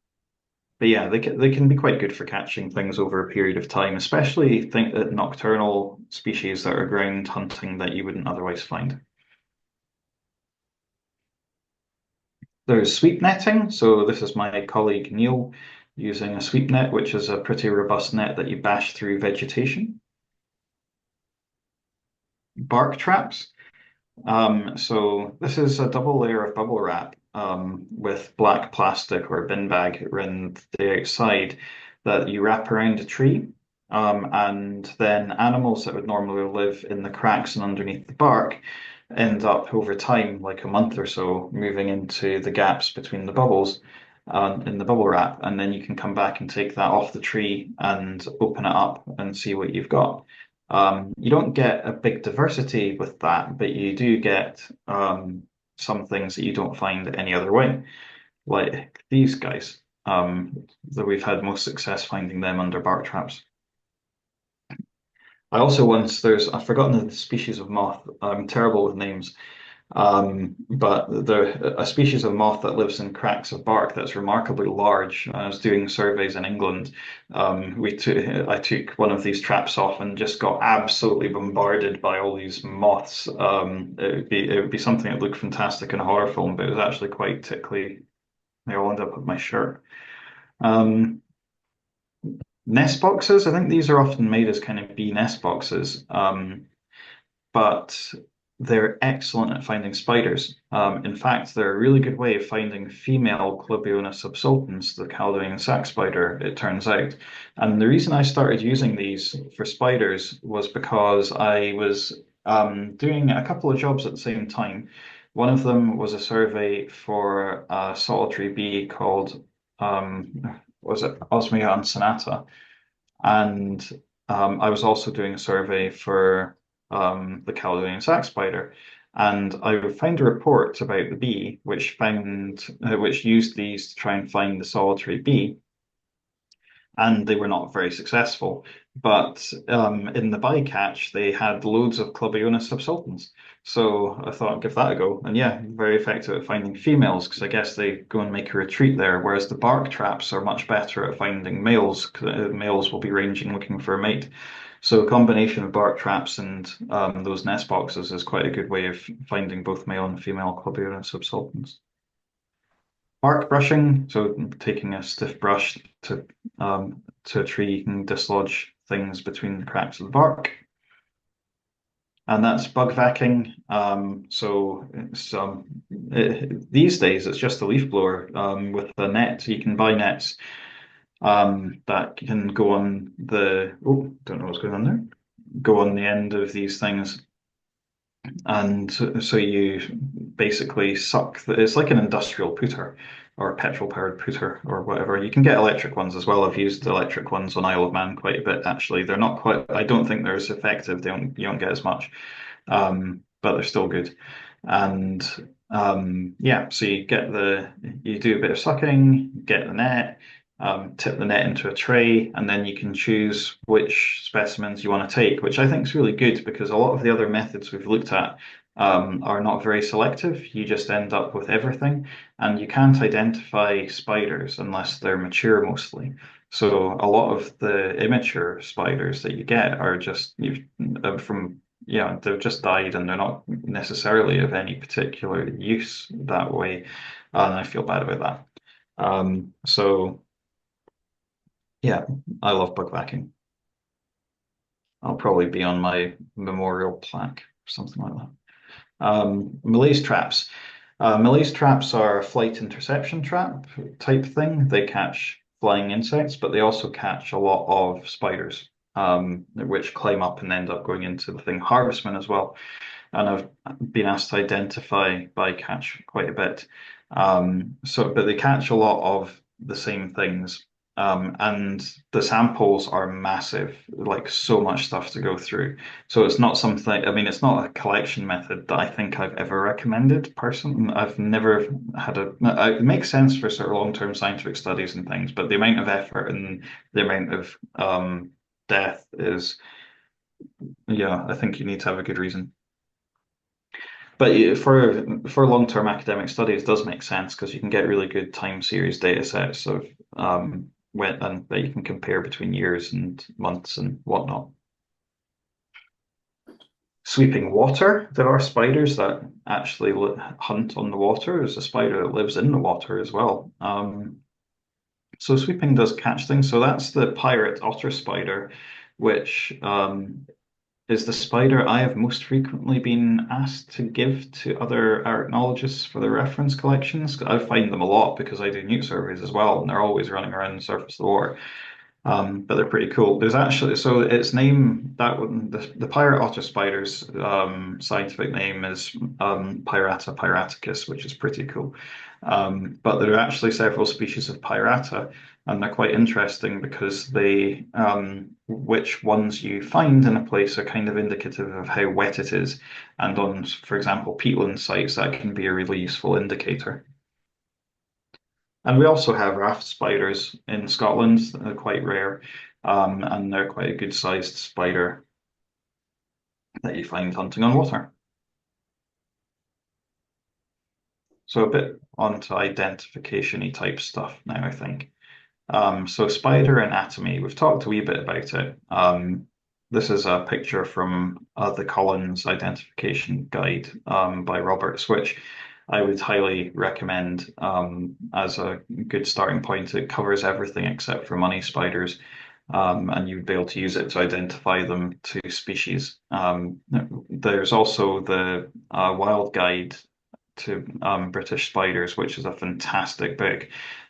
but yeah, they can be quite good for catching things over a period of time, especially think that nocturnal species that are ground hunting that you wouldn't otherwise find. There's sweep netting. So this is my colleague Neil using a sweep net, which is a pretty robust net that you bash through vegetation. Bark traps. So this is a double layer of bubble wrap with black plastic or bin bag around the outside that you wrap around a tree. And then animals that would normally live in the cracks and underneath the bark end up over time, like a month or so, moving into the gaps between the bubbles in the bubble wrap. And then you can come back and take that off the tree and open it up and see what you've got. You don't get a big diversity with that, but you do get some things that you don't find any other way, like these guys, that we've had most success finding them under bark traps. I also I've forgotten the species of moth. I'm terrible with names. But a species of moth that lives in cracks of bark that's remarkably large. When I was doing surveys in England, I took one of these traps off and just got absolutely bombarded by all these moths. It would be something that looked fantastic in a horror film, but it was actually quite tickly. They all end up with my shirt. Um, Nest boxes, I think these are often made as kind of bee nest boxes. But they're excellent at finding spiders. In fact, they're a really good way of finding female Clubiona subsultans, the Caledonian sac spider, it turns out. And the reason I started using these for spiders was because I was doing a couple of jobs at the same time. One of them was a survey for a solitary bee called, was it Osmia sonata? And I was also doing a survey for the Caledonian sac spider. And I would find a report about the bee, which used these to try and find the solitary bee, and they were not very successful. But in the bycatch, they had loads of Clubiona subsultans. So I thought I'd give that a go. And yeah, very effective at finding females because I guess they go and make a retreat there, whereas the bark traps are much better at finding males. 'Cause, males will be ranging looking for a mate. So a combination of bark traps and those nest boxes is quite a good way of finding both male and female Clubiona subsultans. Bark brushing, so taking a stiff brush to a tree, you can dislodge things between the cracks of the bark. And that's bug vacuuming. These days it's just a leaf blower with a net. You can buy nets that can go on don't know what's going on there. Go on the end of these things, and so you basically suck it's like an industrial pooter or petrol powered pooter or whatever. You can get electric ones as well. I've used electric ones on Isle of Man quite a bit actually. They're not quite, I don't think they're as effective. You don't get as much. But they're still good. And yeah, so you do a bit of sucking, get the net, tip the net into a tray, and then you can choose which specimens you want to take, which I think is really good because a lot of the other methods we've looked at are not very selective. You just end up with everything, and you can't identify spiders unless they're mature mostly. So a lot of the immature spiders that you get are just from yeah, they've just died and they're not necessarily of any particular use that way. And I feel bad about that. So yeah, I love bug vacuum. I'll probably be on my memorial plaque or something like that. Malaise traps. Malaise traps are a flight interception trap type thing. They catch flying insects, but they also catch a lot of spiders, which climb up and end up going into the thing. Harvestmen as well. And I've been asked to identify bycatch quite a bit. But they catch a lot of the same things. And the samples are massive, like so much stuff to go through. So it's not something, I mean, it's not a collection method that I think I've ever recommended personally. I've never had it makes sense for sort of long-term scientific studies and things, but the amount of effort and the amount of death is, yeah, I think you need to have a good reason. But for long-term academic studies, it does make sense because you can get really good time series data sets of when and that you can compare between years and months and whatnot. Sweeping water, there are spiders that actually hunt on the water. There's a spider that lives in the water as well. So sweeping does catch things. So that's the pirate otter spider, which is the spider I have most frequently been asked to give to other arachnologists for their reference collections. I find them a lot because I do newt surveys as well, and they're always running around the surface of the water. But they're pretty cool. There's actually so its name that one the pirate otter spider's scientific name is Pirata piraticus, which is pretty cool. But there are actually several species of Pirata, and they're quite interesting because which ones you find in a place are kind of indicative of how wet it is. And on, for example, peatland sites, that can be a really useful indicator. And we also have raft spiders in Scotland. They're quite rare, and they're quite a good sized spider that you find hunting on water. So a bit onto identification-y type stuff now, I think. So spider anatomy, we've talked a wee bit about it. This is a picture from the Collins Identification Guide by Robert Switch. I would highly recommend as a good starting point. It covers everything except for money spiders, and you'd be able to use it to identify them to species. There's also the Wild Guide to British spiders, which is a fantastic book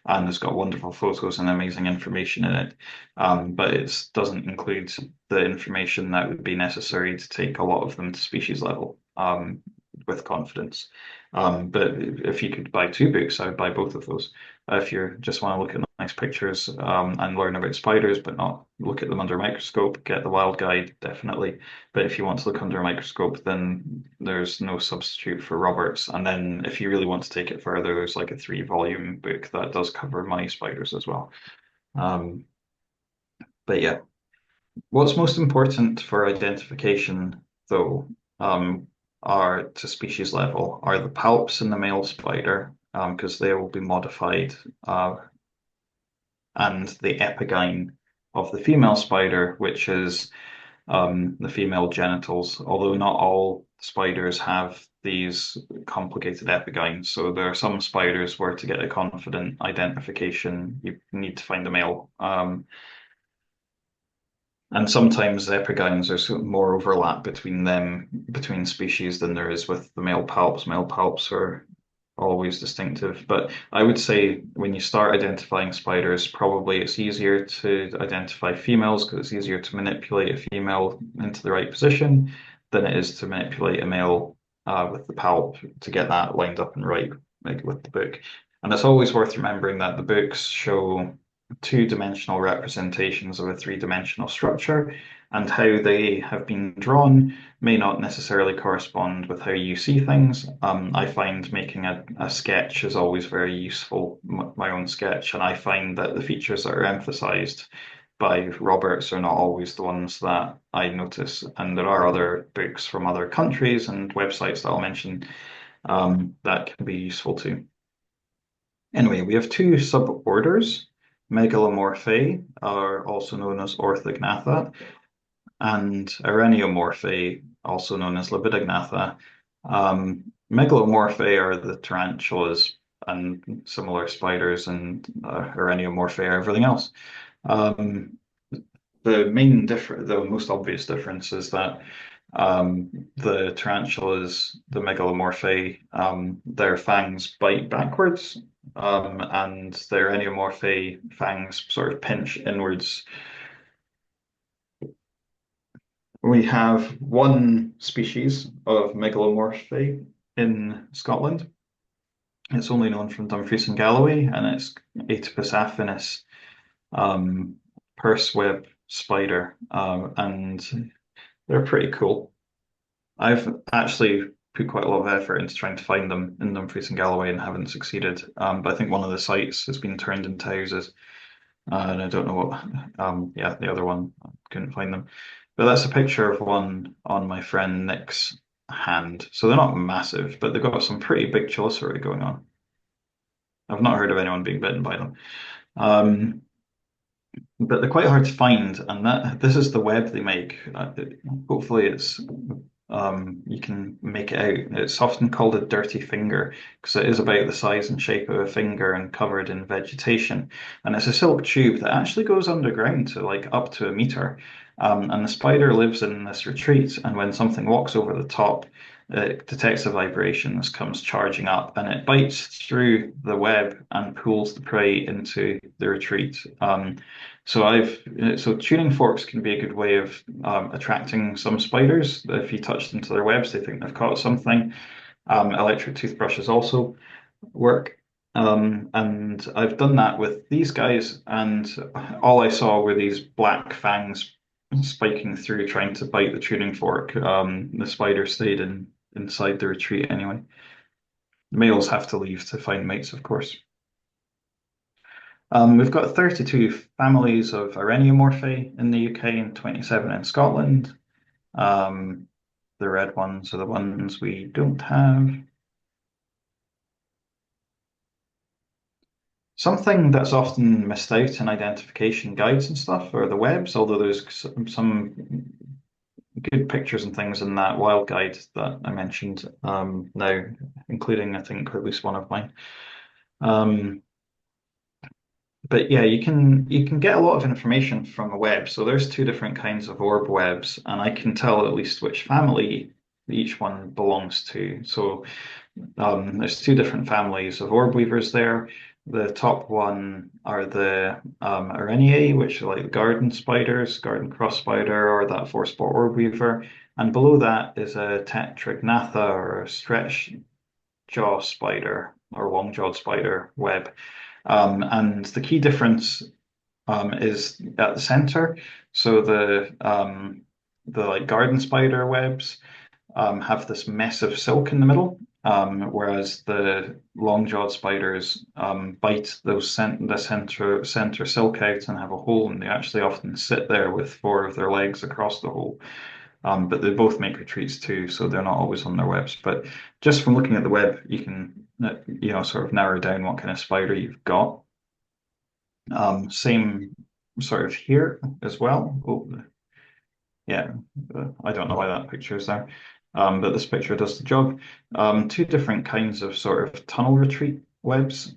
and it's got wonderful photos and amazing information in it. But it doesn't include the information that would be necessary to take a lot of them to species level. with confidence. But if you could buy two books, I would buy both of those. If you just want to look at nice pictures and learn about spiders, but not look at them under a microscope, get the Wild Guide, definitely. But if you want to look under a microscope, then there's no substitute for Roberts. And then if you really want to take it further, there's like a three-volume book that does cover money spiders as well. Um, but yeah, what's most important for identification, though, um, are to species level, are the palps in the male spider, because they will be modified, and the epigyne of the female spider, which is the female genitals, although not all spiders have these complicated epigynes. So there are some spiders where to get a confident identification, you need to find a male. And sometimes epigynes there's more overlap between them, between species than there is with the male palps. Male palps are always distinctive. But I would say when you start identifying spiders, probably it's easier to identify females because it's easier to manipulate a female into the right position than it is to manipulate a male with the palp to get that lined up and right, like with the book. And it's always worth remembering that the books show two-dimensional representations of a three-dimensional structure, and how they have been drawn may not necessarily correspond with how you see things. I find making a sketch is always very useful, my own sketch, and I find that the features that are emphasized by Roberts are not always the ones that I notice. And there are other books from other countries and websites that I'll mention that can be useful too. Anyway, we have two suborders. Megalomorphae are also known as Orthognatha, and Araneomorphae, also known as Lepidognatha. Megalomorphae are the tarantulas and similar spiders, and Araneomorphae are everything else. The most obvious difference is that the tarantulas, the megalomorphae, their fangs bite backwards, and their endomorphae fangs sort of pinch inwards. We have one species of megalomorphae in Scotland. It's only known from Dumfries and Galloway, and it's Atopus affinis, purse web spider, and they're pretty cool. I've actually put quite a lot of effort into trying to find them in Dumfries and Galloway and haven't succeeded. But I think one of the sites has been turned into houses, and I don't know what. Yeah, the other one I couldn't find them. But that's a picture of one on my friend Nick's hand. So they're not massive, but they've got some pretty big chelicerae going on. I've not heard of anyone being bitten by them. Um, but they're quite hard to find, and that this is the web they make. Hopefully, it's you can make it out. It's often called a dirty finger because it is about the size and shape of a finger and covered in vegetation. And it's a silk tube that actually goes underground to like up to a meter. And the spider lives in this retreat, and when something walks over the top, it detects the vibrations, comes charging up, and it bites through the web and pulls the prey into the retreat. So tuning forks can be a good way of attracting some spiders. If you touch them to their webs, they think they've caught something. Electric toothbrushes also work. And I've done that with these guys, and all I saw were these black fangs spiking through, trying to bite the tuning fork. The spider stayed inside the retreat anyway. Males have to leave to find mates, of course. We've got 32 families of Araneomorphae in the UK and 27 in Scotland. The red ones are the ones we don't have. Something that's often missed out in identification guides and stuff are the webs, although there's some good pictures and things in that wild guide that I mentioned now, including, I think, at least one of mine. But yeah, you can get a lot of information from a web. So there's two different kinds of orb webs, and I can tell at least which family each one belongs to. So there's two different families of orb weavers there. the top one are the Araneae, which are like the garden spiders, garden cross spider, or that four-spot orb weaver. And below that is a tetragnatha or a stretch jaw spider or long-jawed spider web. And the key difference is at the center. So the like garden spider webs have this mess of silk in the middle, whereas the long-jawed spiders bite the center silk out and have a hole, and they actually often sit there with four of their legs across the hole. But they both make retreats too, so they're not always on their webs. But just from looking at the web, you can sort of narrow down what kind of spider you've got. Same sort of here as well. Oh, yeah, I don't know why that picture is there, but this picture does the job. Two different kinds of sort of tunnel retreat webs.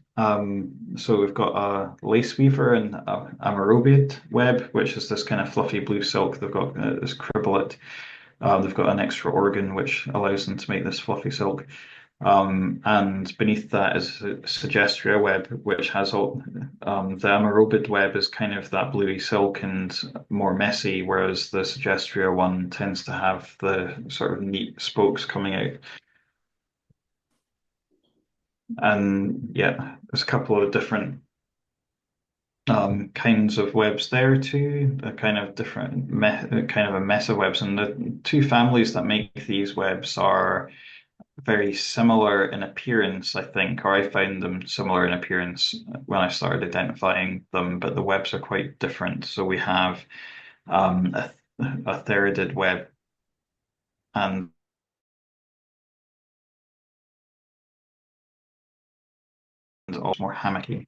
So we've got a lace weaver and a Amarobiid web, which is this kind of fluffy blue silk. They've got this cribbolate. They've got an extra organ which allows them to make this fluffy silk. And beneath that is a Segestria web, which has all the Amarobid web is kind of that bluey silk and more messy, whereas the Segestria one tends to have the sort of neat spokes coming out. And yeah, there's a couple of different kinds of webs there too, a kind of different kind of a mess of webs. And the two families that make these webs are very similar in appearance, I think, or I found them similar in appearance when I started identifying them, but the webs are quite different. So we have a theridid web and also more hammocky.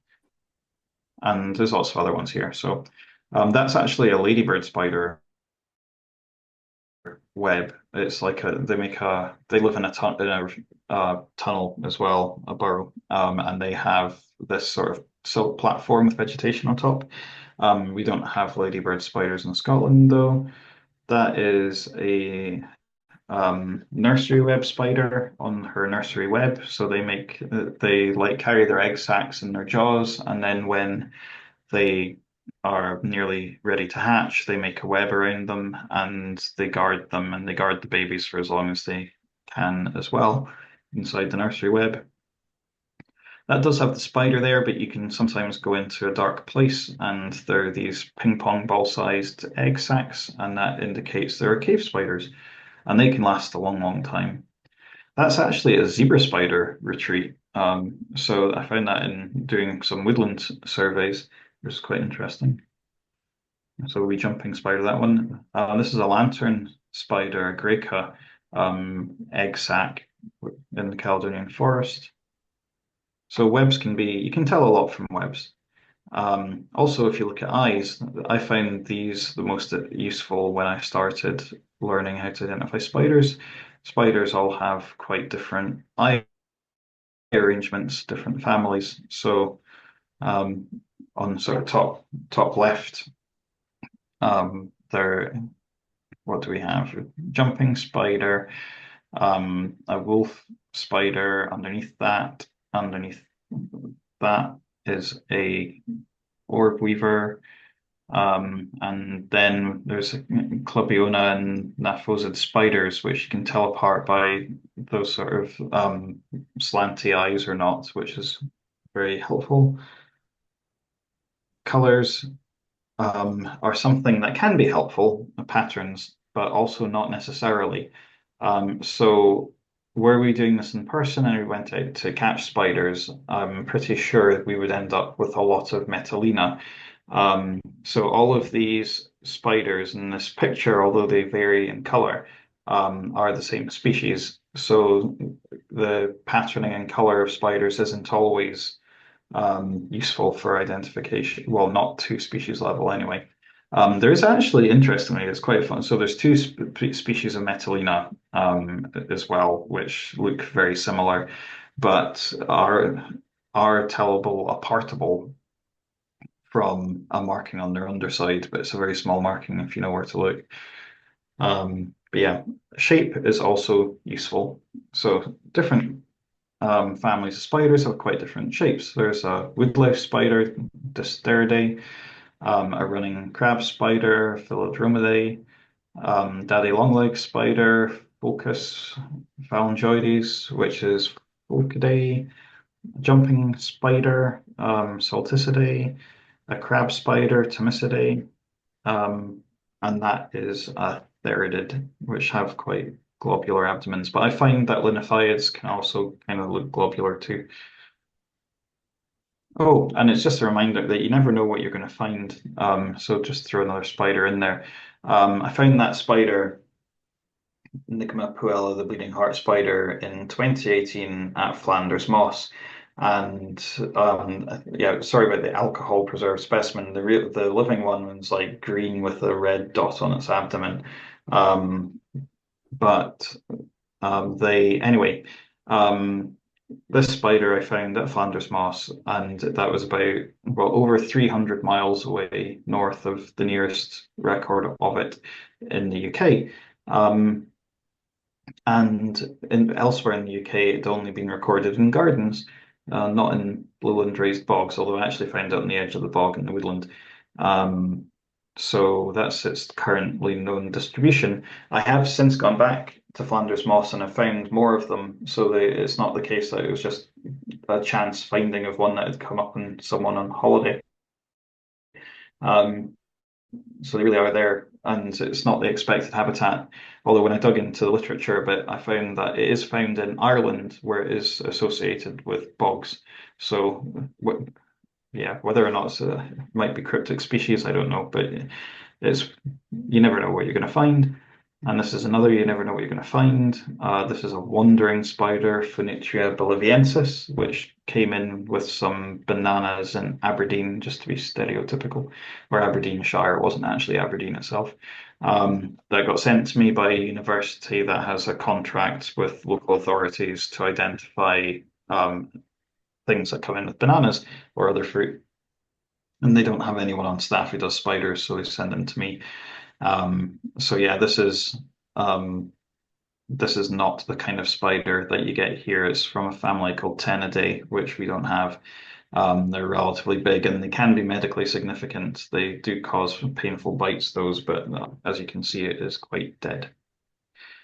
And there's also other ones here. So that's actually a ladybird spider web. It's like they live in a tunnel as well, a burrow, and they have this sort of silk platform with vegetation on top. We don't have ladybird spiders in Scotland though. That is a nursery web spider on her nursery web. So they like carry their egg sacs in their jaws, and then when they are nearly ready to hatch, they make a web around them and they guard them and they guard the babies for as long as they can as well inside the nursery web. That does have the spider there, but you can sometimes go into a dark place and there are these ping pong ball sized egg sacs, and that indicates there are cave spiders and they can last a long, long time. That's actually a zebra spider retreat. So I found that in doing some woodland surveys, which is quite interesting. So we jumping spider, that one. This is a lantern spider, a Greca egg sac in the Caledonian forest. So webs you can tell a lot from webs. Also, if you look at eyes, I found these the most useful when I started learning how to identify spiders. Spiders all have quite different eye arrangements, different families. So on sort of top left, there, what do we have? Jumping spider, a wolf spider underneath that. Underneath that is a orb weaver. And then there's Clubiona and Naphosid spiders, which you can tell apart by those sort of slanty eyes or not, which is very helpful. Colors are something that can be helpful, patterns, but also not necessarily. So were we doing this in person and we went out to catch spiders, I'm pretty sure we would end up with a lot of Metallina. So all of these spiders in this picture, although they vary in color, are the same species. So the patterning and color of spiders isn't always useful for identification. Well, not to species level anyway. There's actually, interestingly, it's quite fun. So there's two species of Metallina as well, which look very similar, but are tellable, apartable from a marking on their underside, but it's a very small marking if you know where to look. But yeah, shape is also useful. So different families of spiders have quite different shapes. There's a woodlouse spider, Dysteridae, a running crab spider, Philodromidae, daddy longleg spider, Phocis phalangoides, which is Phocidae, jumping spider, Salticidae, a crab spider, Thomisidae, um, and that is a theridid, which have quite globular abdomens. But I find that lignophiids can also kind of look globular too. Oh, and it's just a reminder that you never know what you're going to find. So just throw another spider in there. I found that spider, Nigma puella, the bleeding heart spider, in 2018 at Flanders Moss. And yeah, sorry about the alcohol preserved specimen. The living one was like green with a red dot on its abdomen. Um, but they anyway. Um, this spider I found at Flanders Moss, and that was about, well, over 300 miles away north of the nearest record of it in the UK. Um, elsewhere in the UK, it'd only been recorded in gardens, not in lowland raised bogs, although I actually found it on the edge of the bog in the woodland. Um, so that's its currently known distribution. I have since gone back to Flanders Moss and I found more of them. So it's not the case that it was just a chance finding of one that had come up on someone on holiday. Um, so they really are there, and it's not the expected habitat. Although when I dug into the literature a bit, I found that it is found in Ireland, where it is associated with bogs. So, yeah, whether or not it might be cryptic species, I don't know, but it's you never know what you're going to find. And this is another you never know what you're going to find. This is a wandering spider, Phoenicia boliviensis, which came in with some bananas in Aberdeen, just to be stereotypical, or Aberdeenshire. It wasn't actually Aberdeen itself. That got sent to me by a university that has a contract with local authorities to identify things that come in with bananas or other fruit. And they don't have anyone on staff who does spiders, so they send them to me. So yeah, this is not the kind of spider that you get here. It's from a family called Tenidae, which we don't have. They're relatively big and they can be medically significant. They do cause painful bites, those, but as you can see, it is quite dead.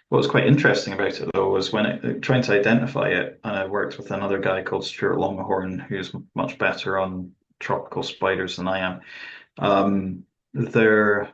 What was quite interesting about it, though, was when trying to identify it, and I worked with another guy called Stuart Longhorn, who's much better on tropical spiders than I am. There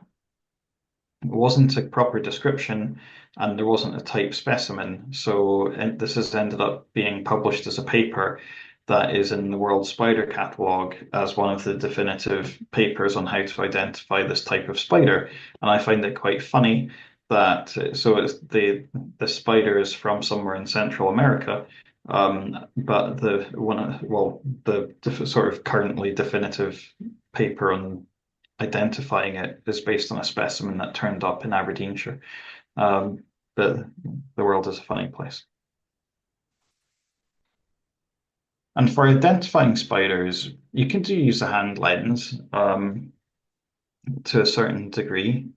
wasn't a proper description and there wasn't a type specimen. So this has ended up being published as a paper that is in the World Spider Catalogue as one of the definitive papers on how to identify this type of spider. And I find it quite funny that so it's the spider is from somewhere in Central America. But the sort of currently definitive paper on identifying it is based on a specimen that turned up in Aberdeenshire. Um, but the world is a funny place. And for identifying spiders, you can do use a hand lens to a certain degree.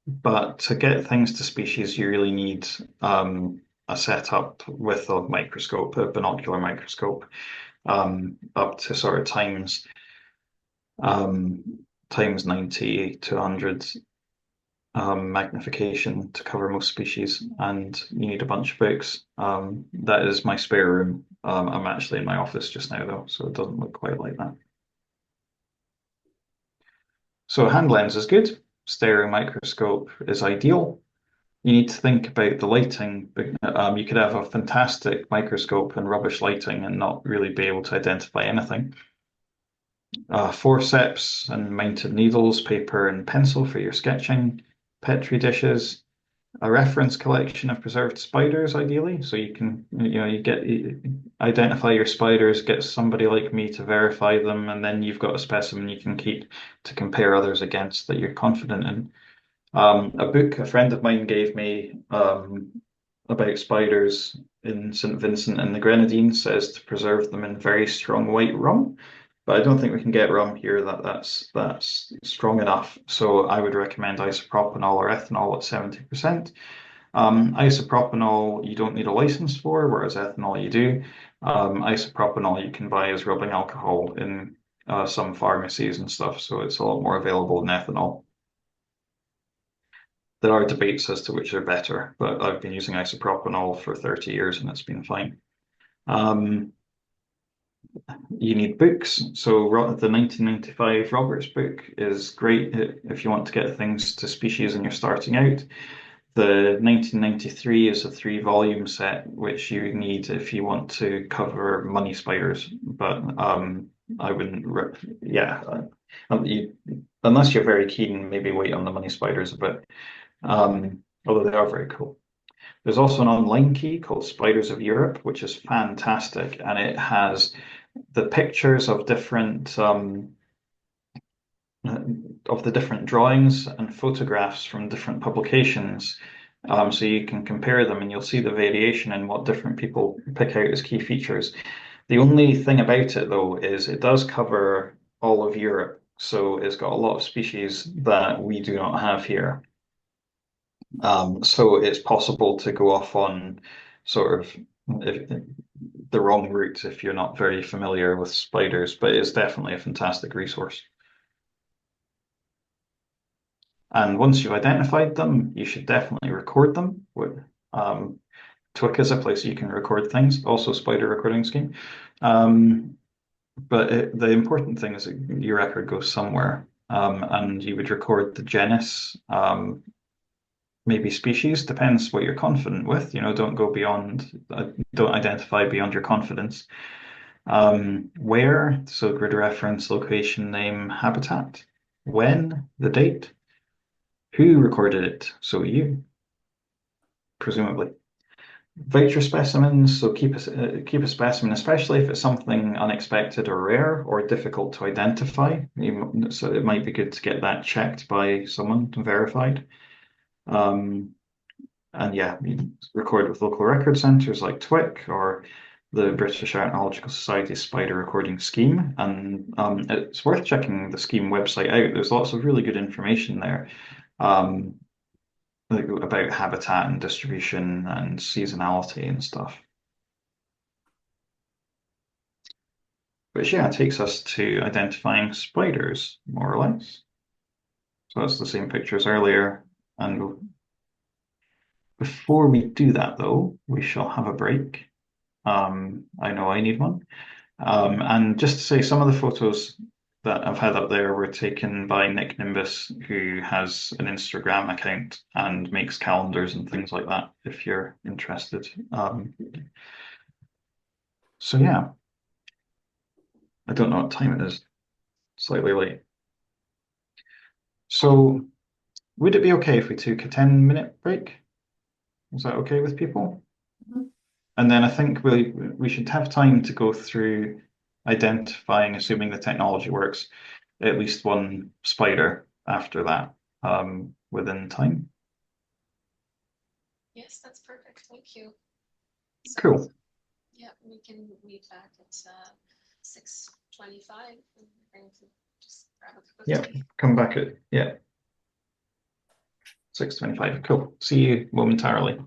But to get things to species, you really need a setup with a microscope, a binocular microscope, up to sort of um, times 90 to 100 magnification to cover most species, and you need a bunch of books. That is my spare room. I'm actually in my office just now, though, so it doesn't look quite like that. So a hand lens is good. Stereo microscope is ideal. You need to think about the lighting. You could have a fantastic microscope and rubbish lighting and not really be able to identify anything. Forceps and mounted needles, paper and pencil for your sketching, Petri dishes, a reference collection of preserved spiders, ideally. So you can, you identify your spiders, get somebody like me to verify them, and then you've got a specimen you can keep to compare others against that you're confident in. A book a friend of mine gave me about spiders in St. Vincent and the Grenadines says to preserve them in very strong white rum, but I don't think we can get rum here that's strong enough. So I would recommend isopropanol or ethanol at 70%. Isopropanol you don't need a license for, whereas ethanol you do. Isopropanol you can buy as rubbing alcohol in some pharmacies and stuff, so it's a lot more available than ethanol. There are debates as to which are better, but I've been using isopropanol for 30 years and it's been fine. Um, you need books. So the 1995 Roberts book is great if you want to get things to species and you're starting out. The 1993 is a three-volume set, which you need if you want to cover money spiders. But I wouldn't, yeah, unless you're very keen, maybe wait on the money spiders a bit. Although they are very cool. There's also an online key called Spiders of Europe, which is fantastic, and it has the pictures of the different drawings and photographs from different publications. So you can compare them and you'll see the variation in what different people pick out as key features. The only thing about it, though, is it does cover all of Europe. So it's got a lot of species that we do not have here. So it's possible to go off on sort of if, the wrong route if you're not very familiar with spiders, but it's definitely a fantastic resource. And once you've identified them, you should definitely record them. Um, Twik is a place you can record things, also spider recording scheme. Um, but the important thing is that your record goes somewhere, and you would record the genus, maybe species, depends what you're confident with. Don't go beyond, don't identify beyond your confidence. Where, so grid reference, location, name, habitat. When, the date. Who recorded it? So you, presumably. Voucher specimens, so keep a specimen, especially if it's something unexpected or rare or difficult to identify. So it might be good to get that checked by someone and verified. Um, and yeah, you record with local record centres like TWIC or the British Archaeological Society Spider Recording Scheme. And it's worth checking the scheme website out. There's lots of really good information there. Um, like about habitat and distribution and seasonality and stuff. Which yeah, takes us to identifying spiders, more or less. So that's the same picture as earlier. And before we do that, though, we shall have a break. I know I need one. And just to say, some of the photos that I've had up there were taken by Nick Nimbus, who has an Instagram account and makes calendars and things like that, if you're interested. So yeah, I don't know what time it is. Slightly late. So would it be okay if we took a 10-minute break? Is that okay with people? Mhm. And then I think we should have time to go through identifying, assuming the technology works, at least one spider after that, within time. Yes, that's perfect. Thank you. So, Cool. yeah, we can meet back at 6:25. And we're going to just grab a cup of Yeah, tea. come back at 6:25. Cool. See you momentarily.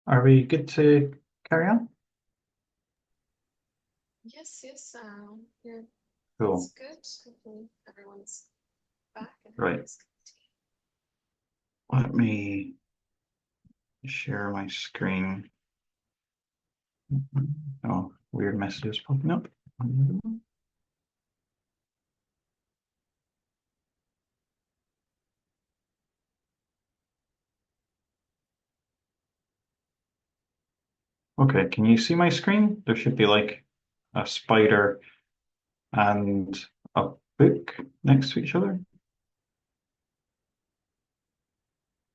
Are we good to carry on? Yes, yes, yeah, Cool. it's good. Hopefully everyone's back and Right. everyone's Let me share my screen. Oh, weird messages popping up. Okay, can you see my screen? There should be like a spider and a book next to each other.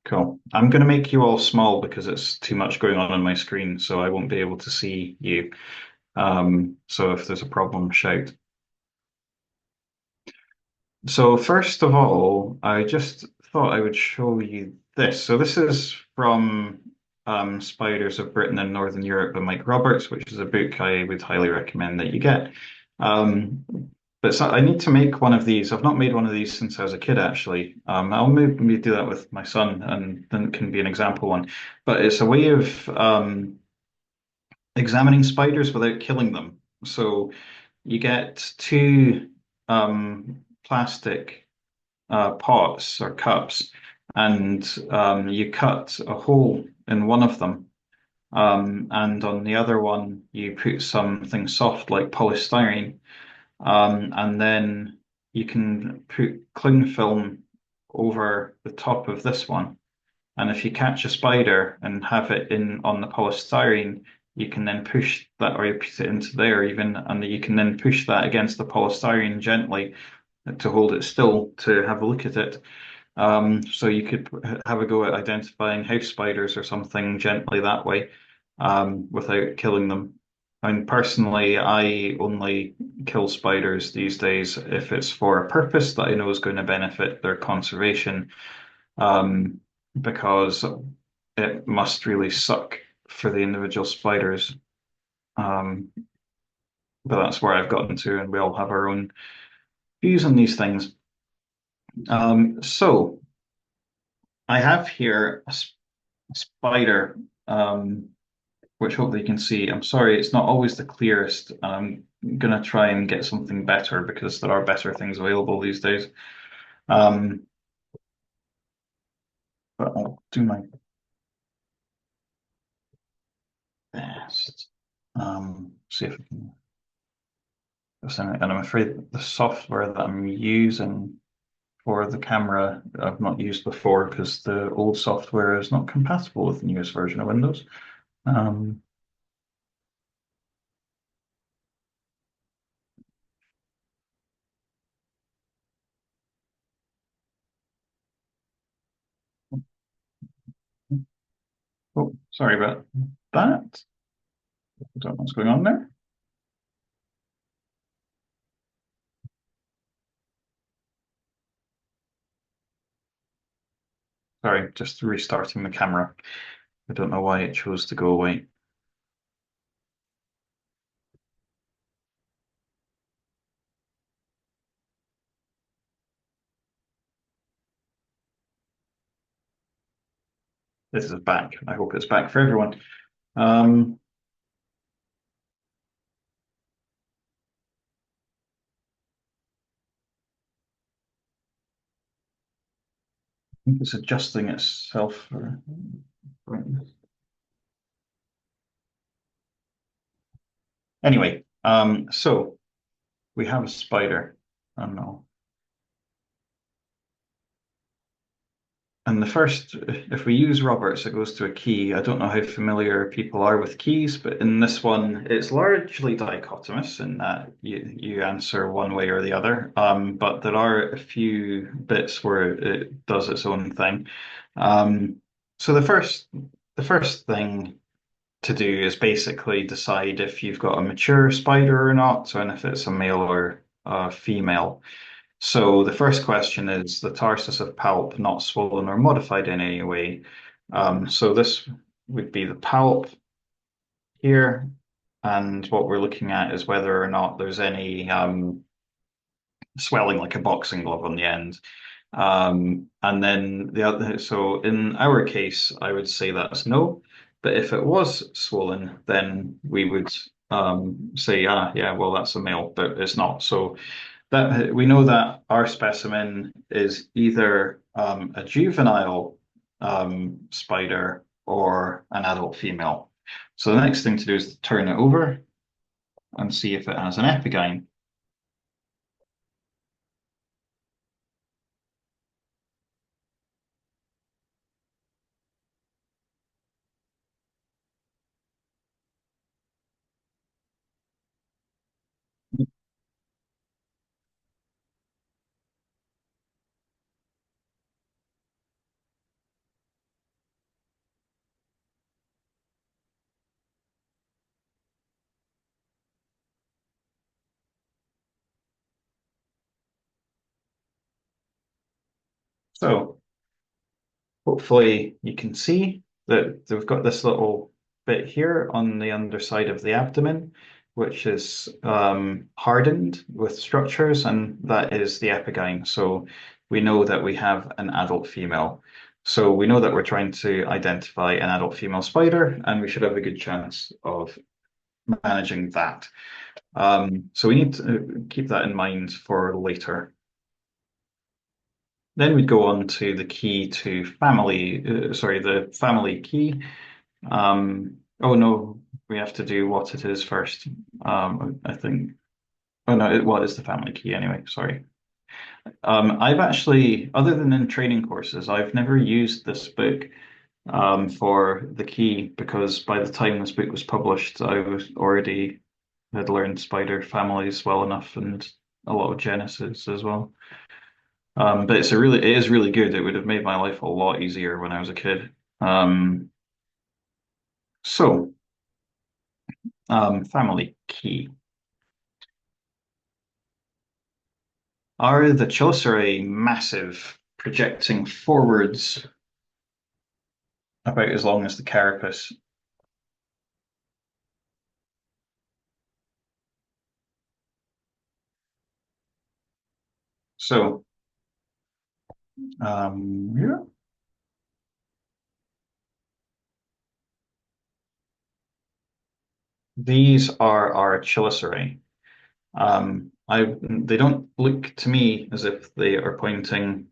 Cool. I'm going to make you all small because it's too much going on my screen, so I won't be able to see you. So if there's a problem, shout. So first of all, I just thought I would show you this. So this is from Spiders of Britain and Northern Europe by Mike Roberts, which is a book I would highly recommend that you get. Um, but so I need to make one of these. I've not made one of these since I was a kid, actually. I'll maybe do that with my son, and then it can be an example one. But it's a way of examining spiders without killing them. So you get two plastic pots or cups, and you cut a hole in one of them, and on the other one you put something soft like polystyrene, and then you can put cling film over the top of this one. And if you catch a spider and have it in on the polystyrene, you can then push that, or you put it into there even, and you can then push that against the polystyrene gently to hold it still to have a look at it. So you could have a go at identifying house spiders or something gently that way, without killing them. And personally, I only kill spiders these days if it's for a purpose that I know is going to benefit their conservation, um, because it must really suck for the individual spiders. Um, but that's where I've gotten to, and we all have our own views on these things. So I have here a spider, which hopefully you can see. I'm sorry, it's not always the clearest. I'm gonna try and get something better because there are better things available these days. Um, but I'll do my best. See if I can. And I'm afraid the software that I'm using for the camera I've not used before because the old software is not compatible with the newest version of Windows. Um, oh, sorry about that. I don't know what's going on there. Sorry, just restarting the camera. I don't know why it chose to go away. This is back. I hope it's back for everyone. Um, I think it's adjusting itself for brightness. Anyway, so we have a spider. I don't know. And the first, if we use Roberts, it goes to a key. I don't know how familiar people are with keys, but in this one, it's largely dichotomous in that you answer one way or the other. But there are a few bits where it does its own thing. Um, so the first thing to do is basically decide if you've got a mature spider or not, and if it's a male or a female. So the first question is the tarsus of palp not swollen or modified in any way. So this would be the palp here, and what we're looking at is whether or not there's any swelling like a boxing glove on the end. And then the other, so in our case, I would say that's no. But if it was swollen, then we would say, ah, yeah, well, that's a male, but it's not. So that we know that our specimen is either a juvenile spider or an adult female. So the next thing to do is to turn it over and see if it has an epigyne. So hopefully you can see that they've got this little bit here on the underside of the abdomen, which is hardened with structures, and that is the epigyne. So we know that we have an adult female. So we know that we're trying to identify an adult female spider, and we should have a good chance of managing that. So we need to keep that in mind for later. Then we'd go on to the key to family, sorry, the family key. Oh no, we have to do what it is first. I think, oh no, what is the family key anyway? Sorry. I've actually, other than in training courses, I've never used this book for the key because by the time this book was published, I was already had learned spider families well enough and a lot of genesis as well. But it is really good. It would have made my life a lot easier when I was a kid. Um, so, family key. Are the Chaucerae massive, projecting forwards about as long as the carapace? So, yeah, these are our Chaucerae. They don't look to me as if they are pointing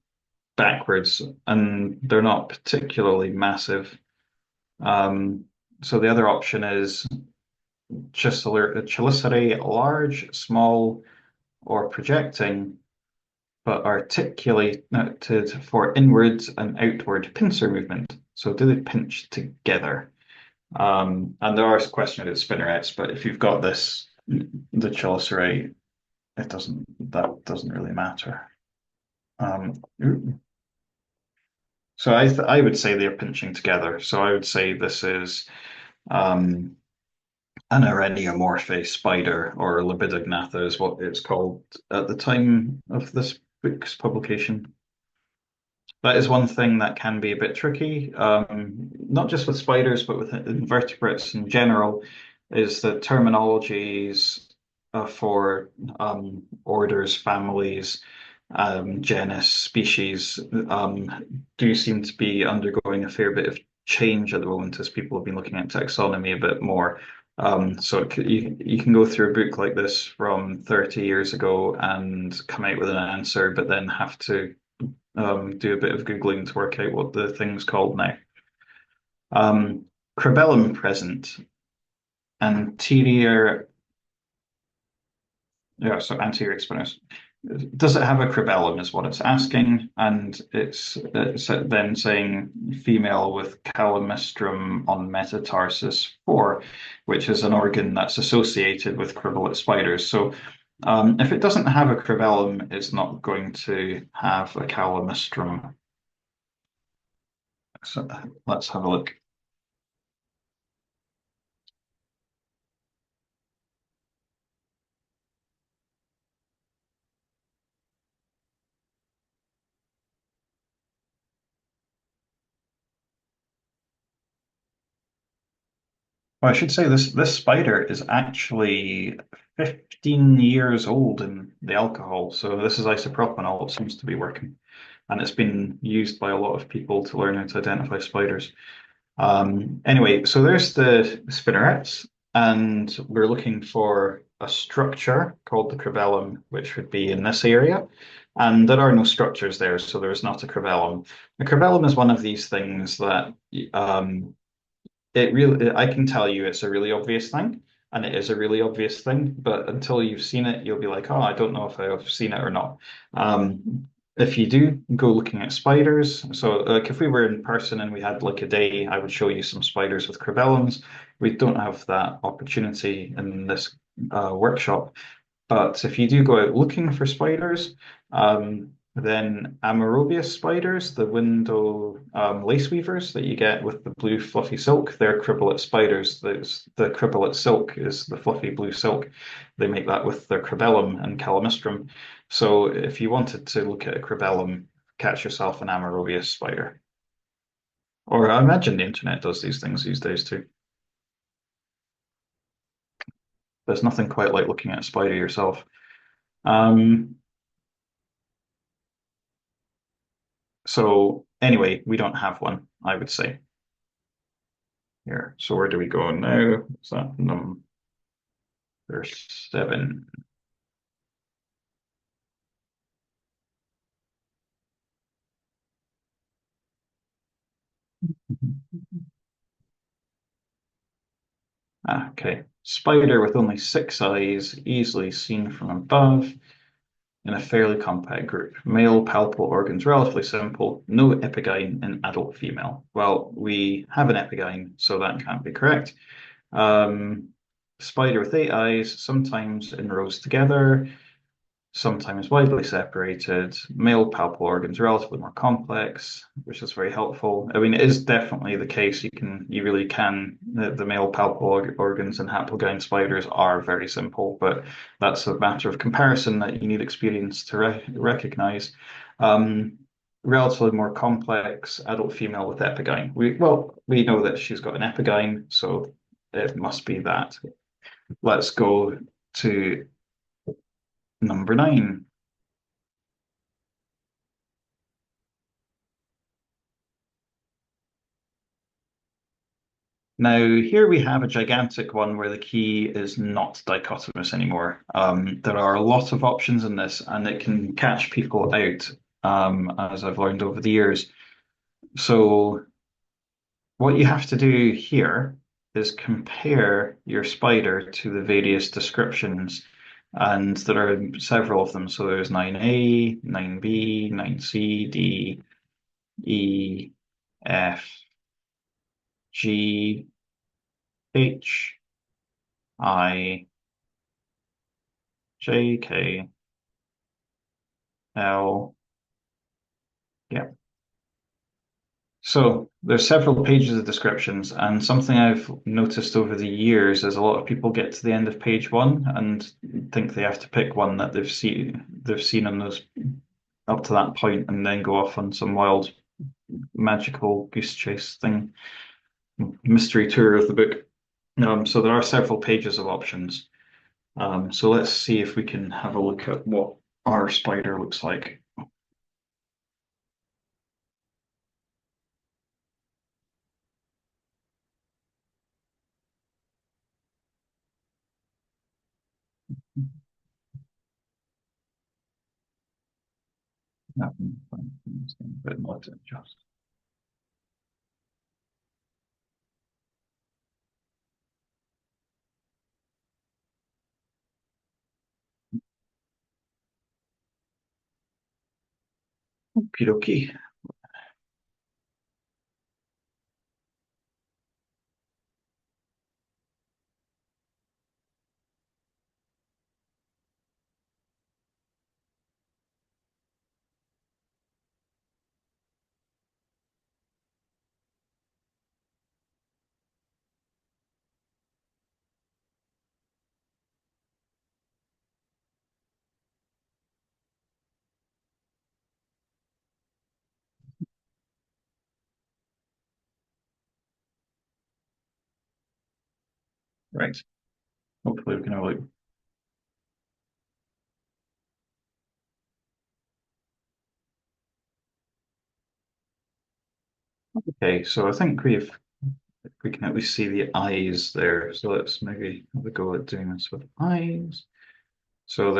backwards, and they're not particularly massive. Um, so the other option is chelicerae large, small, or projecting, but articulated for inward and outward pincer movement. So do they pinch together? And there are questions about spinnerets, but if you've got this, the chelicerae, that doesn't really matter. Um, so I would say they're pinching together. So I would say this is um, an Araneae spider, or Lepidognatha is what it's called at the time of this book's publication. That is one thing that can be a bit tricky, not just with spiders, but with invertebrates in general, is that terminologies for orders, families, genus, species do seem to be undergoing a fair bit of change at the moment as people have been looking at taxonomy a bit more. So you can go through a book like this from 30 years ago and come out with an answer, but then have to do a bit of Googling to work out what the thing's called now. Cribellum present, anterior, yeah, so anterior exponus. Does it have a cribellum is what it's asking, and it's then saying female with calamistrum on metatarsus 4, which is an organ that's associated with cribellate spiders. So if it doesn't have a cribellum, it's not going to have a calamistrum. So let's have a look. Well, I should say this spider is actually 15 years old in the alcohol. So this is isopropanol. It seems to be working. And it's been used by a lot of people to learn how to identify spiders. Anyway, so there's the spinnerets, and we're looking for a structure called the cribellum, which would be in this area. And there are no structures there, so there's not a cribellum. The cribellum is one of these things that it really, I can tell you it's a really obvious thing, and it is a really obvious thing, but until you've seen it, you'll be like, oh, I don't know if I've seen it or not. If you do go looking at spiders, so like if we were in person and we had like a day, I would show you some spiders with cribellums. We don't have that opportunity in this workshop. But if you do go out looking for spiders, then Amarobius spiders, the window lace weavers that you get with the blue fluffy silk, they're cribbolate spiders. The cribbolate silk is the fluffy blue silk. They make that with their cribellum and calamistrum. So if you wanted to look at a cribellum, catch yourself an Amarobius spider. Or I imagine the internet does these things these days too. There's nothing quite like looking at a spider yourself. Um, So anyway, we don't have one, I would say here. So where do we go now? Is that number 7? Okay. Spider with only 6 eyes, easily seen from above in a fairly compact group. Male palpable organs relatively simple, no epigyne in adult female. Well, we have an epigyne, so that can't be correct. Um, Spider with 8 eyes, sometimes in rows together, sometimes widely separated. Male palpable organs relatively more complex, which is very helpful. I mean, it is definitely the case. You really can. The male palpable organs in haplogyne spiders are very simple, but that's a matter of comparison that you need experience to recognize. Um, Relatively more complex adult female with epigyne. We know that she's got an epigyne, so it must be that. Let's go to number 9. Now, here we have a gigantic one where the key is not dichotomous anymore. There are a lot of options in this, and it can catch people out, as I've learned over the years. So, what you have to do here is compare your spider to the various descriptions, and there are several of them. So, there's 9A, 9B, 9C, D, E, F, G, H, I, J, K, L. Yeah. So there's several pages of descriptions, and something I've noticed over the years is a lot of people get to the end of page 1 and think they have to pick one that they've seen on those up to that point, and then go off on some wild magical goose chase thing, mystery tour of the book. So there are several pages of options. So let's see if we can have a look at what our spider looks like. But not just. Okie dokie. Right. Hopefully we can have a look. Okay, so I think we've we can at least see the eyes there. So let's maybe have a go at doing this with eyes. So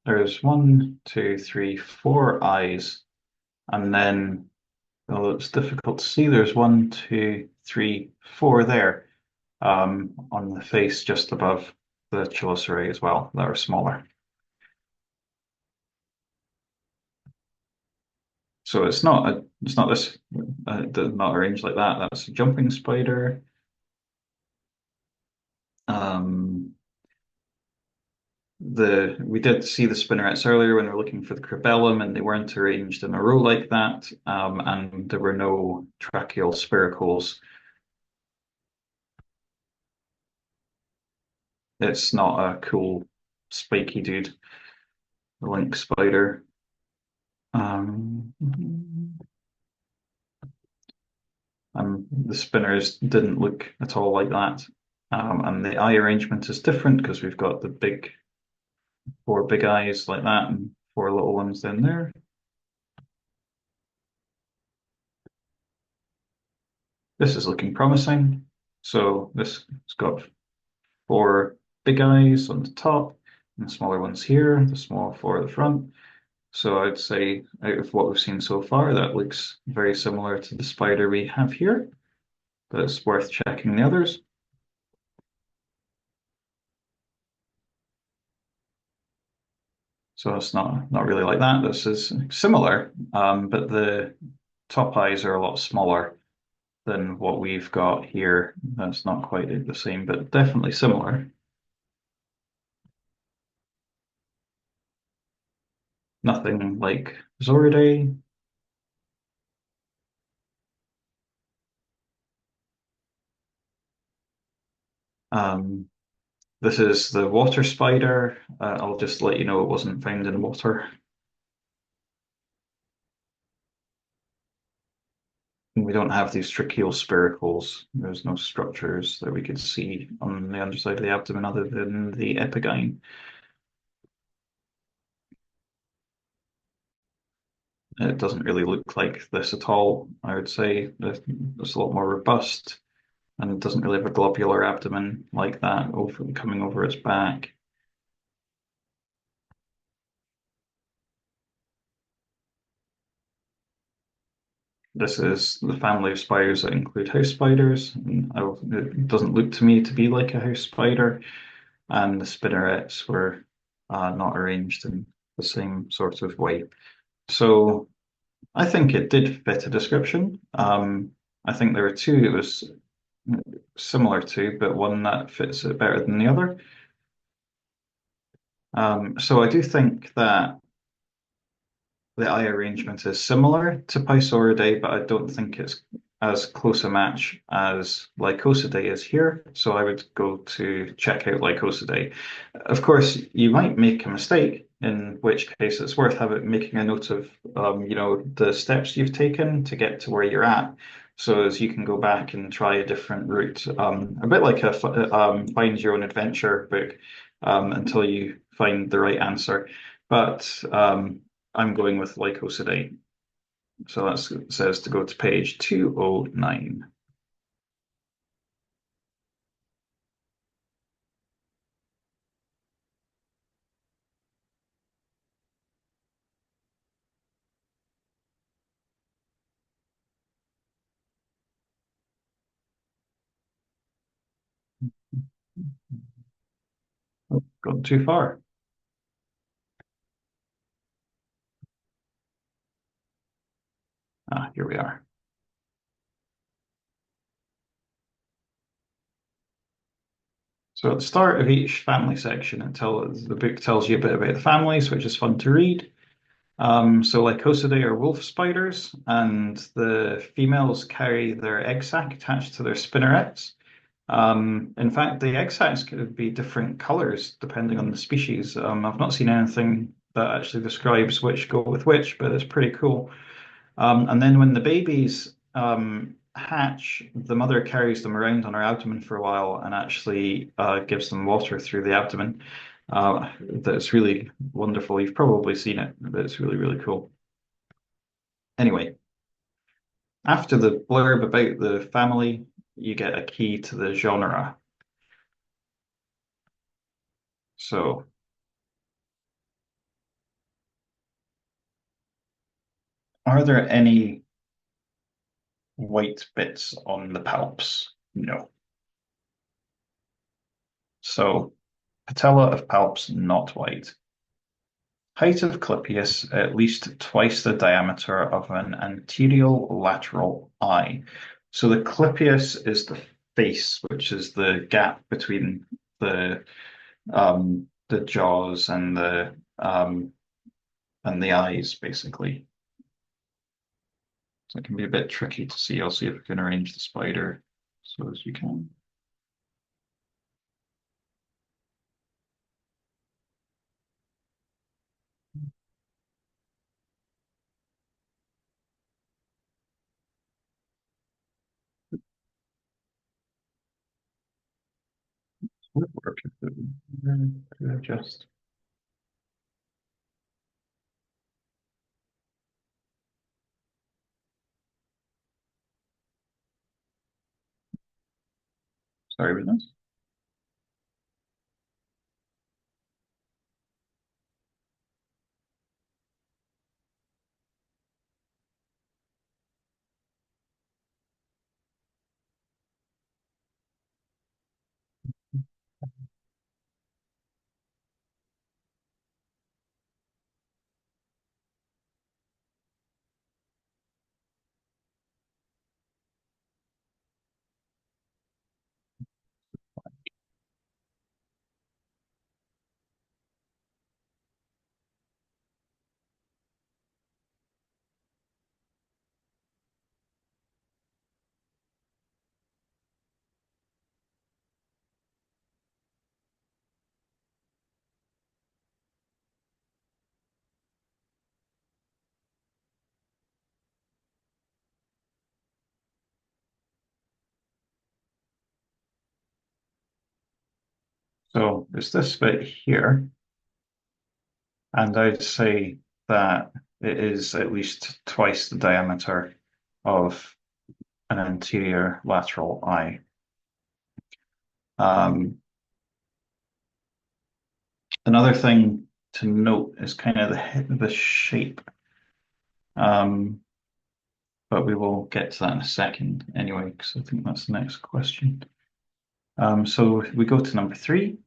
there's one, two, three, four eyes, and then although it's difficult to see, there's one, two, three, four there on the face just above the chelicerae as well that are smaller. So it's not this not arranged like that. That's a jumping spider. Um, we did see the spinnerets earlier when we were looking for the cribellum, and they weren't arranged in a row like that, and there were no tracheal spiracles. It's not a cool spiky dude, the link spider. Um, the spinners didn't look at all like that. And the eye arrangement is different because we've got the four big eyes like that and four little ones down there. This is looking promising. So this has got four big eyes on the top and smaller ones here, the small four at the front. So I'd say out of what we've seen so far, that looks very similar to the spider we have here, but it's worth checking the others. So it's not really like that. This is similar, but the top eyes are a lot smaller than what we've got here. That's not quite the same, but definitely similar. Nothing like Zoridae. Um, this is the water spider. I'll just let you know it wasn't found in water. And we don't have these tracheal spiracles. There's no structures that we could see on the underside of the abdomen other than the epigyne. It doesn't really look like this at all, I would say. It's a lot more robust and it doesn't really have a globular abdomen like that coming over its back. This is the family of spiders that include house spiders. It doesn't look to me to be like a house spider, and the spinnerets were not arranged in the same sort of way. So I think it did fit a description. I think there were two it was similar to, but one that fits it better than the other. So I do think that the eye arrangement is similar to Pysauridae, but I don't think it's as close a match as Lycosidae is here. So I would go to check out Lycosidae. Of course, you might make a mistake, in which case it's worth making a note of, the steps you've taken to get to where you're at. So as you can go back and try a different route, a bit like a find your own adventure book, until you find the right answer. But I'm going with Lycosidae. So that says to go to page 209. Oh, gone too far. Here we are. So at the start of each family section, the book tells you a bit about the families, which is fun to read. So Lycosidae are wolf spiders, and the females carry their egg sac attached to their spinnerets. In fact, the egg sacs could be different colors depending on the species. I've not seen anything that actually describes which go with which, but it's pretty cool. And then when the babies hatch, the mother carries them around on her abdomen for a while and actually gives them water through the abdomen. That's really wonderful. You've probably seen it, but it's really, really cool. Anyway, After the blurb about the family, you get a key to the genre. So, are there any white bits on the palps? No. So, patella of palps not white. Height of clypeus at least twice the diameter of an anterior lateral eye. So the clypeus is the face, which is the gap between the jaws and the eyes, basically. So it can be a bit tricky to see. I'll see if I can arrange the spider so as you can. Would work if it would adjust. Sorry about this. So it's this bit here, and I'd say that it is at least twice the diameter of an anterior lateral eye. Um, Another thing to note is kind of the shape, um, but we will get to that in a second anyway, because I think that's the next question. So we go to number 3,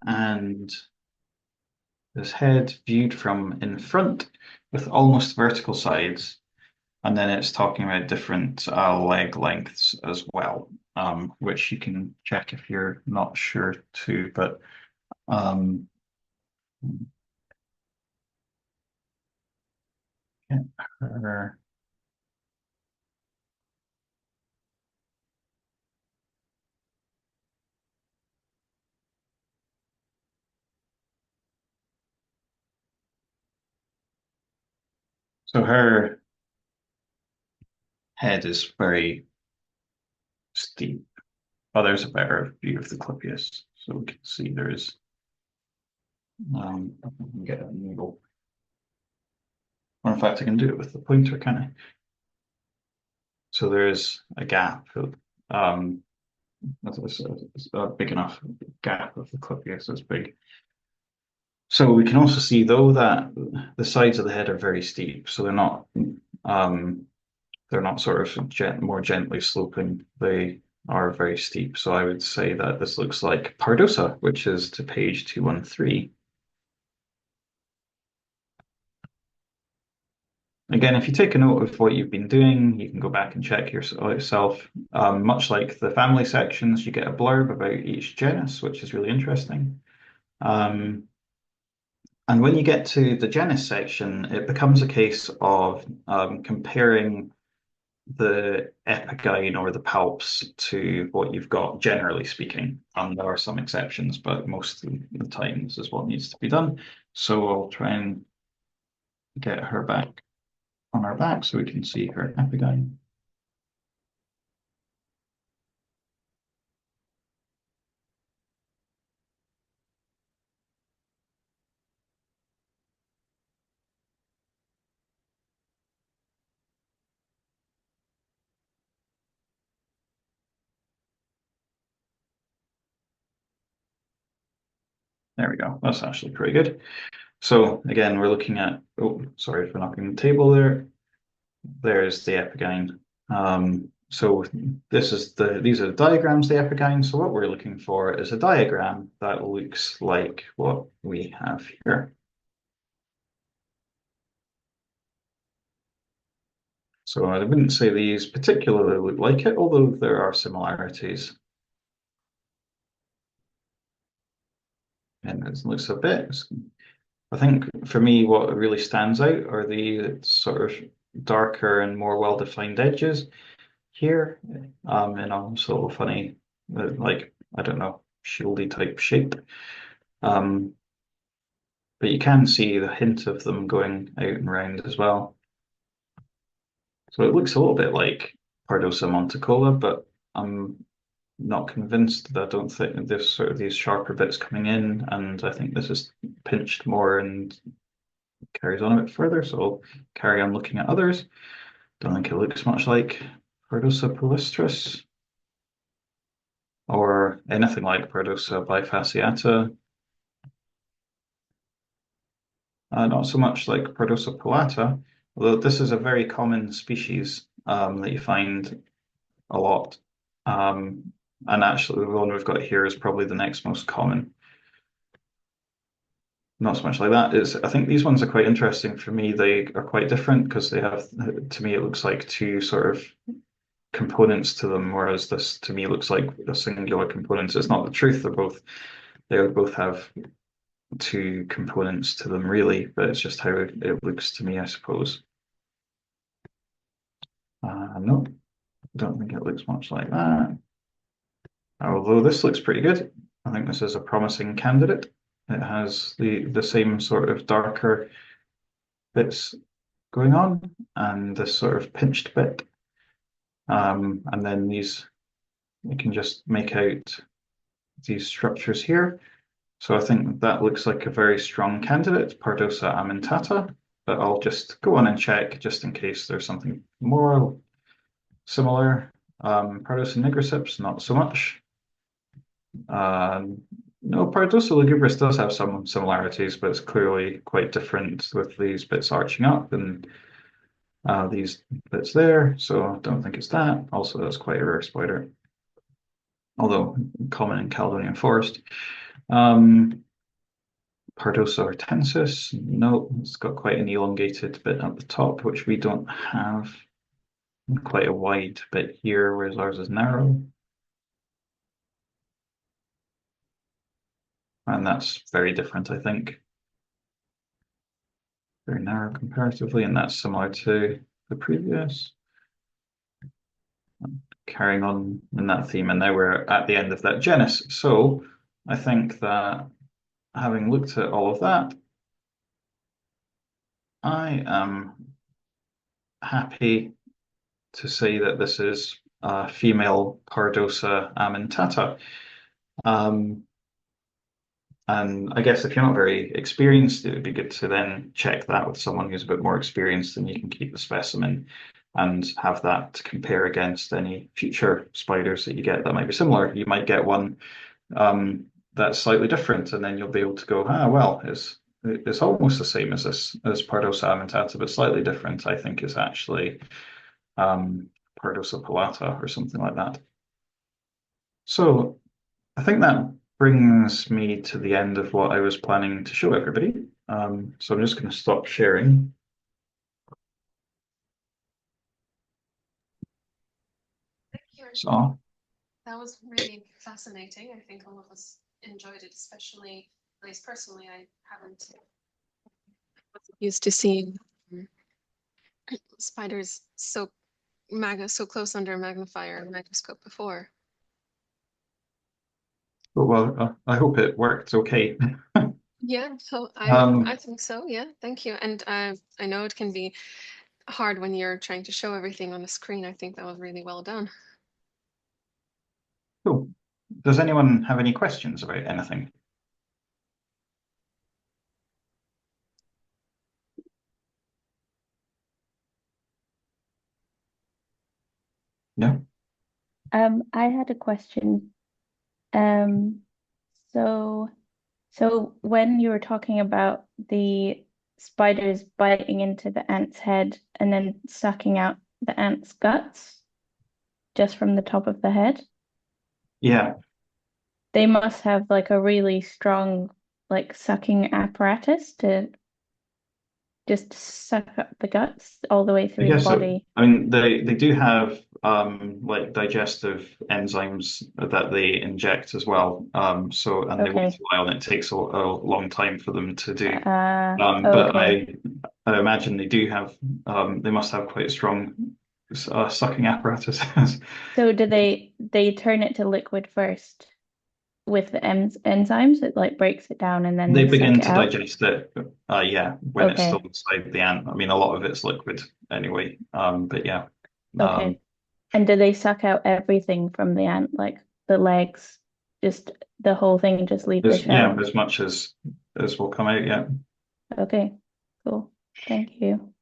and this head viewed from in front with almost vertical sides, and then it's talking about different leg lengths as well, which you can check if you're not sure too, but um, get her. So her head is very steep. Oh, there's a better view of the clypeus, so we can see there is. I can get a needle, or in fact, I can do it with the pointer, can I? So there is a gap. Um, it's a big enough gap of the clypeus. It's big. So we can also see though that the sides of the head are very steep, so um, they're not sort of more gently sloping. They are very steep. So I would say that this looks like Pardosa, which is to page 213. Again, if you take a note of what you've been doing, you can go back and check yourself. Much like the family sections, you get a blurb about each genus, which is really interesting. Um, and when you get to the genus section, it becomes a case of comparing the epigyne or the palps to what you've got, generally speaking. There are some exceptions, but most of the time, this is what needs to be done. So I'll try and get her back on our back so we can see her epigyne. There we go. That's actually pretty good. So again, we're looking at, oh, sorry for knocking the table there. There's the epigyne. So these are the diagrams of the epigyne. So what we're looking for is a diagram that looks like what we have here. So I wouldn't say these particularly look like it, although there are similarities. And it looks a bit, I think for me, what really stands out are the sort of darker and more well-defined edges here, and also funny, like, I don't know, shieldy type shape. Um, but you can see the hint of them going out and round as well. So it looks a little bit like Pardosa monticola, but I'm not convinced. I don't think there's sort of these sharper bits coming in, and I think this is pinched more and carries on a bit further. So I'll carry on looking at others. Don't think it looks much like Pardosa palustris or anything like Pardosa bifasciata. Not so much like Pardosa palata, although this is a very common species that you find a lot. And actually, the one we've got here is probably the next most common. Not so much like that. I think these ones are quite interesting for me. They are quite different because they have, to me, it looks like two sort of components to them, whereas this to me looks like a singular component. It's not the truth. They both have two components to them, really, but it's just how it looks to me, I suppose. No, I don't think it looks much like that. Although this looks pretty good. I think this is a promising candidate. It has the same sort of darker bits going on and this sort of pinched bit. And then these, you can just make out these structures here. So I think that looks like a very strong candidate, Pardosa ammentata, but I'll just go on and check just in case there's something more similar. Pardosa nigriceps, not so much. No, Pardosa lugubris does have some similarities, but it's clearly quite different with these bits arching up and these bits there. So I don't think it's that. Also, that's quite a rare spider, although common in Caledonian forest. Pardosa hortensis, no, it's got quite an elongated bit at the top, which we don't have. Quite a wide bit here, whereas ours is narrow. And that's very different, I think. Very narrow comparatively, and that's similar to the previous. Carrying on in that theme, and now we're at the end of that genus. So I think that having looked at all of that, I am happy to say that this is a female Pardosa ammentata. And I guess if you're not very experienced, it would be good to then check that with someone who's a bit more experienced, and you can keep the specimen and have that to compare against any future spiders that you get that might be similar. You might get one that's slightly different, and then you'll be able to go, well, it's almost the same as this as Pardosa ammentata, but slightly different. I think is actually Pardosa palata or something like that. So I think that brings me to the end of what I was planning to show everybody. So I'm just going to stop sharing. Thank you. So, That was really fascinating. I think all of us enjoyed it, especially, at least personally, I haven't used to seeing spiders so close under a magnifier and microscope before. well, I hope it worked okay. Yeah, so I think so. Yeah, thank you. And I know it can be hard when you're trying to show everything on the screen. I think that was really well done. Cool. Does anyone have any questions about anything? No? I had a question. Um, so So when you were talking about the spiders biting into the ant's head and then sucking out the ant's guts just from the top of the head, Yeah. they must have like a really strong like sucking apparatus to just suck up the guts all the way I through the guess so. body. I mean, they do have like digestive enzymes that they inject as well. So and they wait Okay. a while, and it takes a long time for them to do. But Okay. I imagine they do have they must have quite strong sucking apparatuses. So do they turn it to liquid first with the enzymes? It like breaks it down and then They they suck begin it to out. digest it, yeah, when it's still Okay. inside the ant. I mean, a lot of it's liquid anyway. But yeah, um, Okay. And do they suck out everything from the ant, like the legs, just the whole thing and just leave the there's yeah, shell? as much as will come out. Yeah, Okay, cool. Thank you.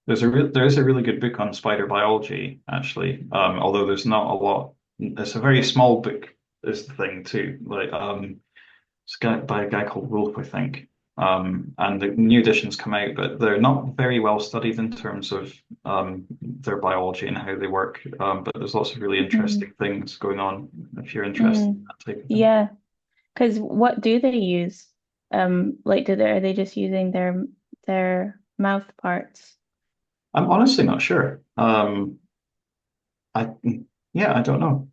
there is a really good book on spider biology actually. Although there's not a lot. It's a very small book, is the thing too. Like it's by a guy called Wolf, I think. And the new editions come out, but they're not very well studied in terms of their biology and how they work. But there's lots of really Mm, interesting things going on if you're interested in mm. that type of thing. Yeah, because what do they use? Like are they just using their mouth parts? I'm honestly not sure. I yeah, I don't know.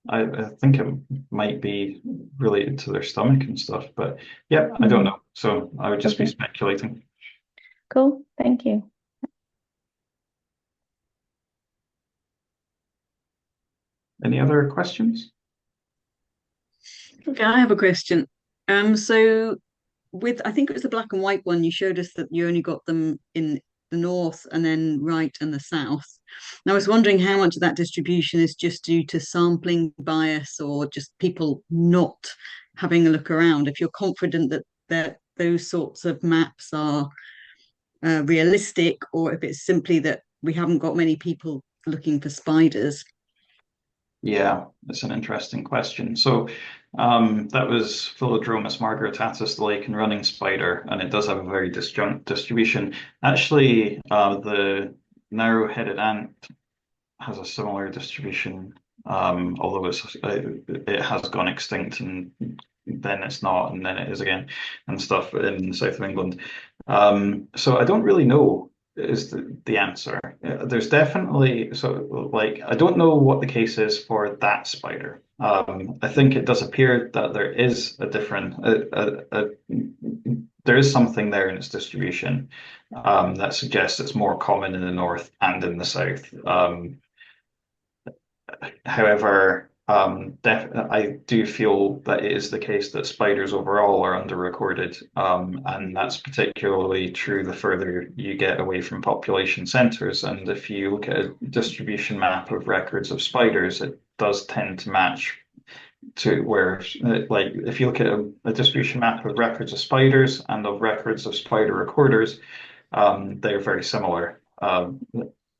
I think it might be related to their stomach and stuff, but yeah, I don't Mm, know. So I would just be okay, speculating. cool. Thank you. Any other questions? Okay, I have a question. So with I think it was the black and white one, you showed us that you only got them in the north and then right and the south. And I was wondering how much of that distribution is just due to sampling bias or just people not having a look around. If you're confident that those sorts of maps are realistic, or if it's simply that we haven't got many people looking for spiders. Yeah, it's an interesting question. So that was Philodromus margaritatus, the lake and running spider, and it does have a very disjunct distribution. Actually, the narrow-headed ant has a similar distribution, although it has gone extinct and then it's not, and then it is again, and stuff in the south of England. So I don't really know is the answer. There's definitely so like I don't know what the case is for that spider. I think it does appear that there is a different there is something there in its distribution that suggests it's more common in the north and in the south. However, I do feel that it is the case that spiders overall are underrecorded, and that's particularly true the further you get away from population centers. And if you look at a distribution map of records of spiders, it does tend to match to where, like, if you look at a distribution map of records of spiders and of records of spider recorders, they're very similar.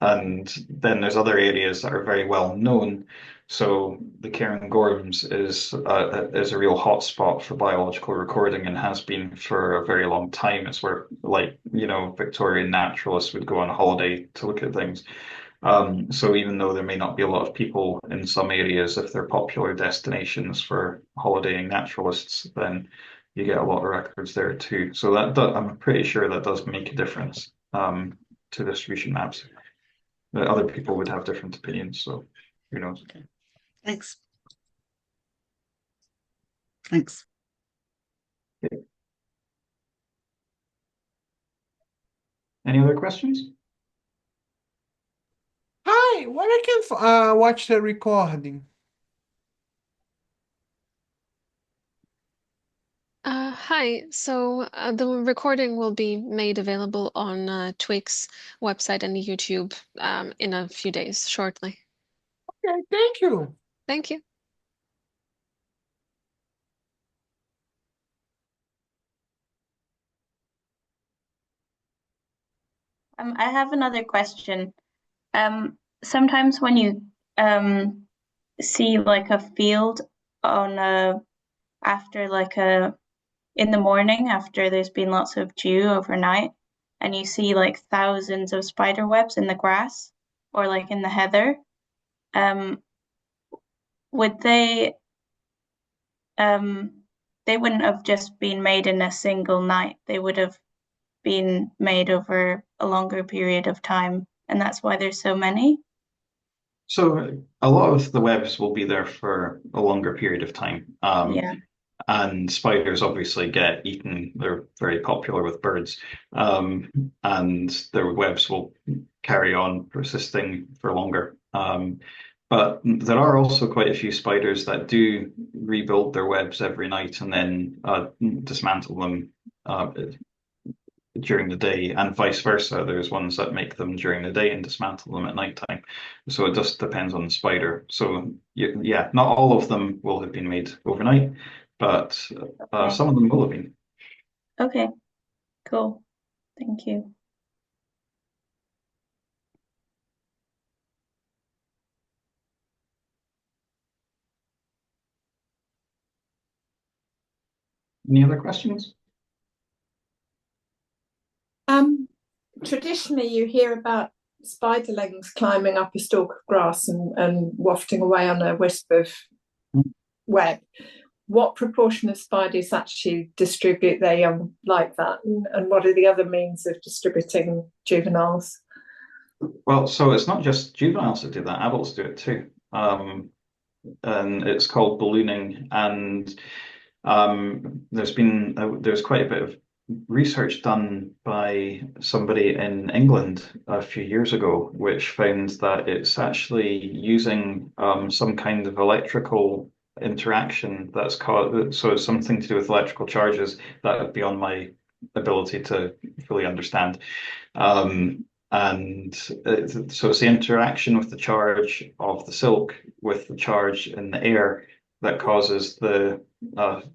And then there's other areas that are very well known. So the Cairngorms is a real hotspot for biological recording and has been for a very long time. It's where like Victorian naturalists would go on holiday to look at things. So even though there may not be a lot of people in some areas, if they're popular destinations for holidaying naturalists, then you get a lot of records there too. So I'm pretty sure that does make a difference to distribution maps. Other people would have different opinions, so who knows? Okay. Thanks. Thanks. Okay. Any other questions? Hi, where I can watch the recording? Hi. So the recording will be made available on Twig's website and YouTube in a few days, shortly. Okay, thank you. Thank you. I have another question. Sometimes when you see like a field after like in the morning after there's been lots of dew overnight, and you see like thousands of spider webs in the grass or like in the heather. Would they wouldn't have just been made in a single night. They would have been made over a longer period of time, and that's why there's so many. So a lot of the webs will be there for a longer period of time. Yeah. And spiders obviously get eaten. They're very popular with birds. And their webs will carry on persisting for longer. But there are also quite a few spiders that do rebuild their webs every night and then dismantle them during the day, and vice versa. There's ones that make them during the day and dismantle them at nighttime. So it just depends on the spider. So yeah, not all of them will have been made overnight, but Okay. some of them will have been. Okay, cool. Thank you. Any other questions? Traditionally, you hear about spiderlings climbing up a stalk of grass and wafting away on a wisp of web. What proportion of spiders actually distribute their young like that? And what are the other means of distributing juveniles? Well, so it's not just juveniles that do that, adults do it too. And it's called ballooning. And there's quite a bit of research done by somebody in England a few years ago, which found that it's actually using some kind of electrical interaction that's caused. So it's something to do with electrical charges that would be beyond my ability to fully understand. And so it's the interaction with the charge of the silk with the charge in the air that causes the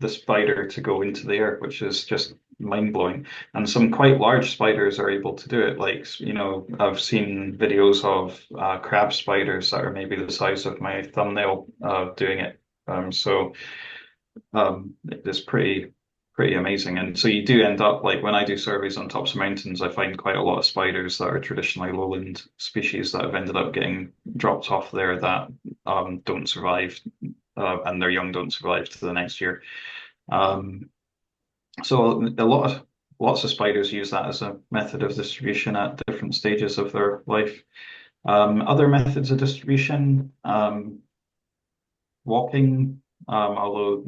spider to go into the air, which is just mind blowing. And some quite large spiders are able to do it. Like, you know, I've seen videos of crab spiders that are maybe the size of my thumbnail doing it. It's pretty amazing. And so you do end up, like when I do surveys on tops of mountains, I find quite a lot of spiders that are traditionally lowland species that have ended up getting dropped off there that don't survive, and their young don't survive to the next year. So lots of spiders use that as a method of distribution at different stages of their life. Other methods of distribution, walking, although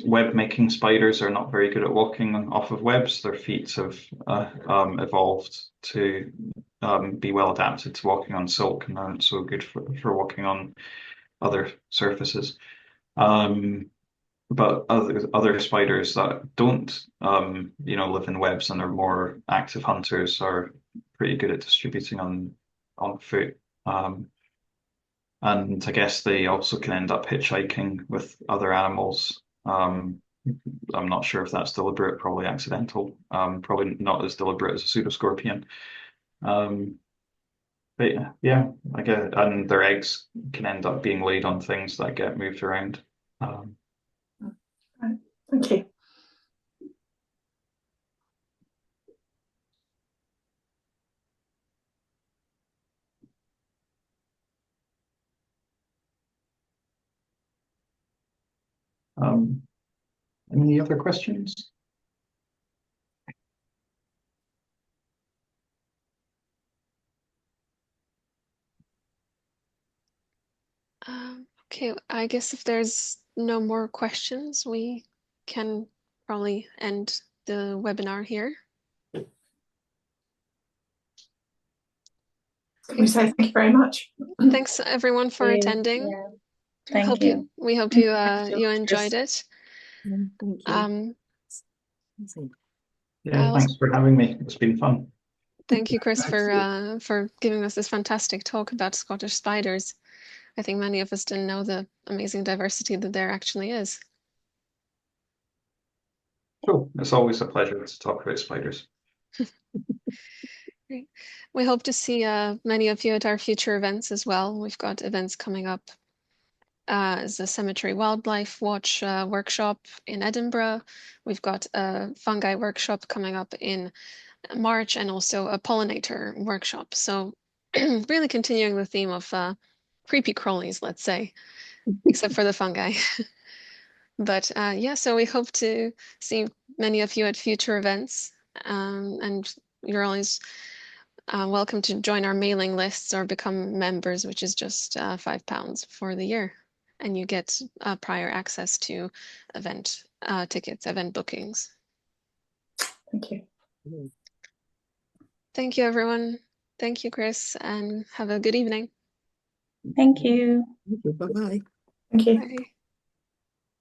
web making spiders are not very good at walking off of webs. Their feet have evolved to be well adapted to walking on silk and aren't so good for walking on other surfaces. But other spiders that don't, live in webs and are more active hunters are pretty good at distributing on foot. And I guess they also can end up hitchhiking with other animals. I'm not sure if that's deliberate, probably accidental. Probably not as deliberate as a pseudoscorpion. But yeah, I guess, and their eggs can end up being laid on things that get moved around. Right. Thank you. Any other questions? Okay, I guess if there's no more questions, we can probably end the webinar here. We say thank you very much. Thanks everyone for attending. Yeah. Thank you. We hope you enjoyed it. Thank you. Yeah, thanks for having me. It's been fun. Thank you, Chris, for giving us this fantastic talk about Scottish spiders. I think many of us didn't know the amazing diversity that there actually is. Cool. It's always a pleasure to talk about spiders. Great. We hope to see many of you at our future events as well. We've got events coming up is a Cemetery Wildlife Watch workshop in Edinburgh. We've got a fungi workshop coming up in March, and also a pollinator workshop. So really continuing the theme of creepy crawlies, let's say, except for the fungi. But yeah, so we hope to see many of you at future events. And you're always welcome to join our mailing lists or become members, which is just £5 for the year. And you get prior access to event tickets, event bookings. Thank you. Thank you, everyone. Thank you, Chris, and have a good evening. Thank you. Bye-bye. Thank you. Bye.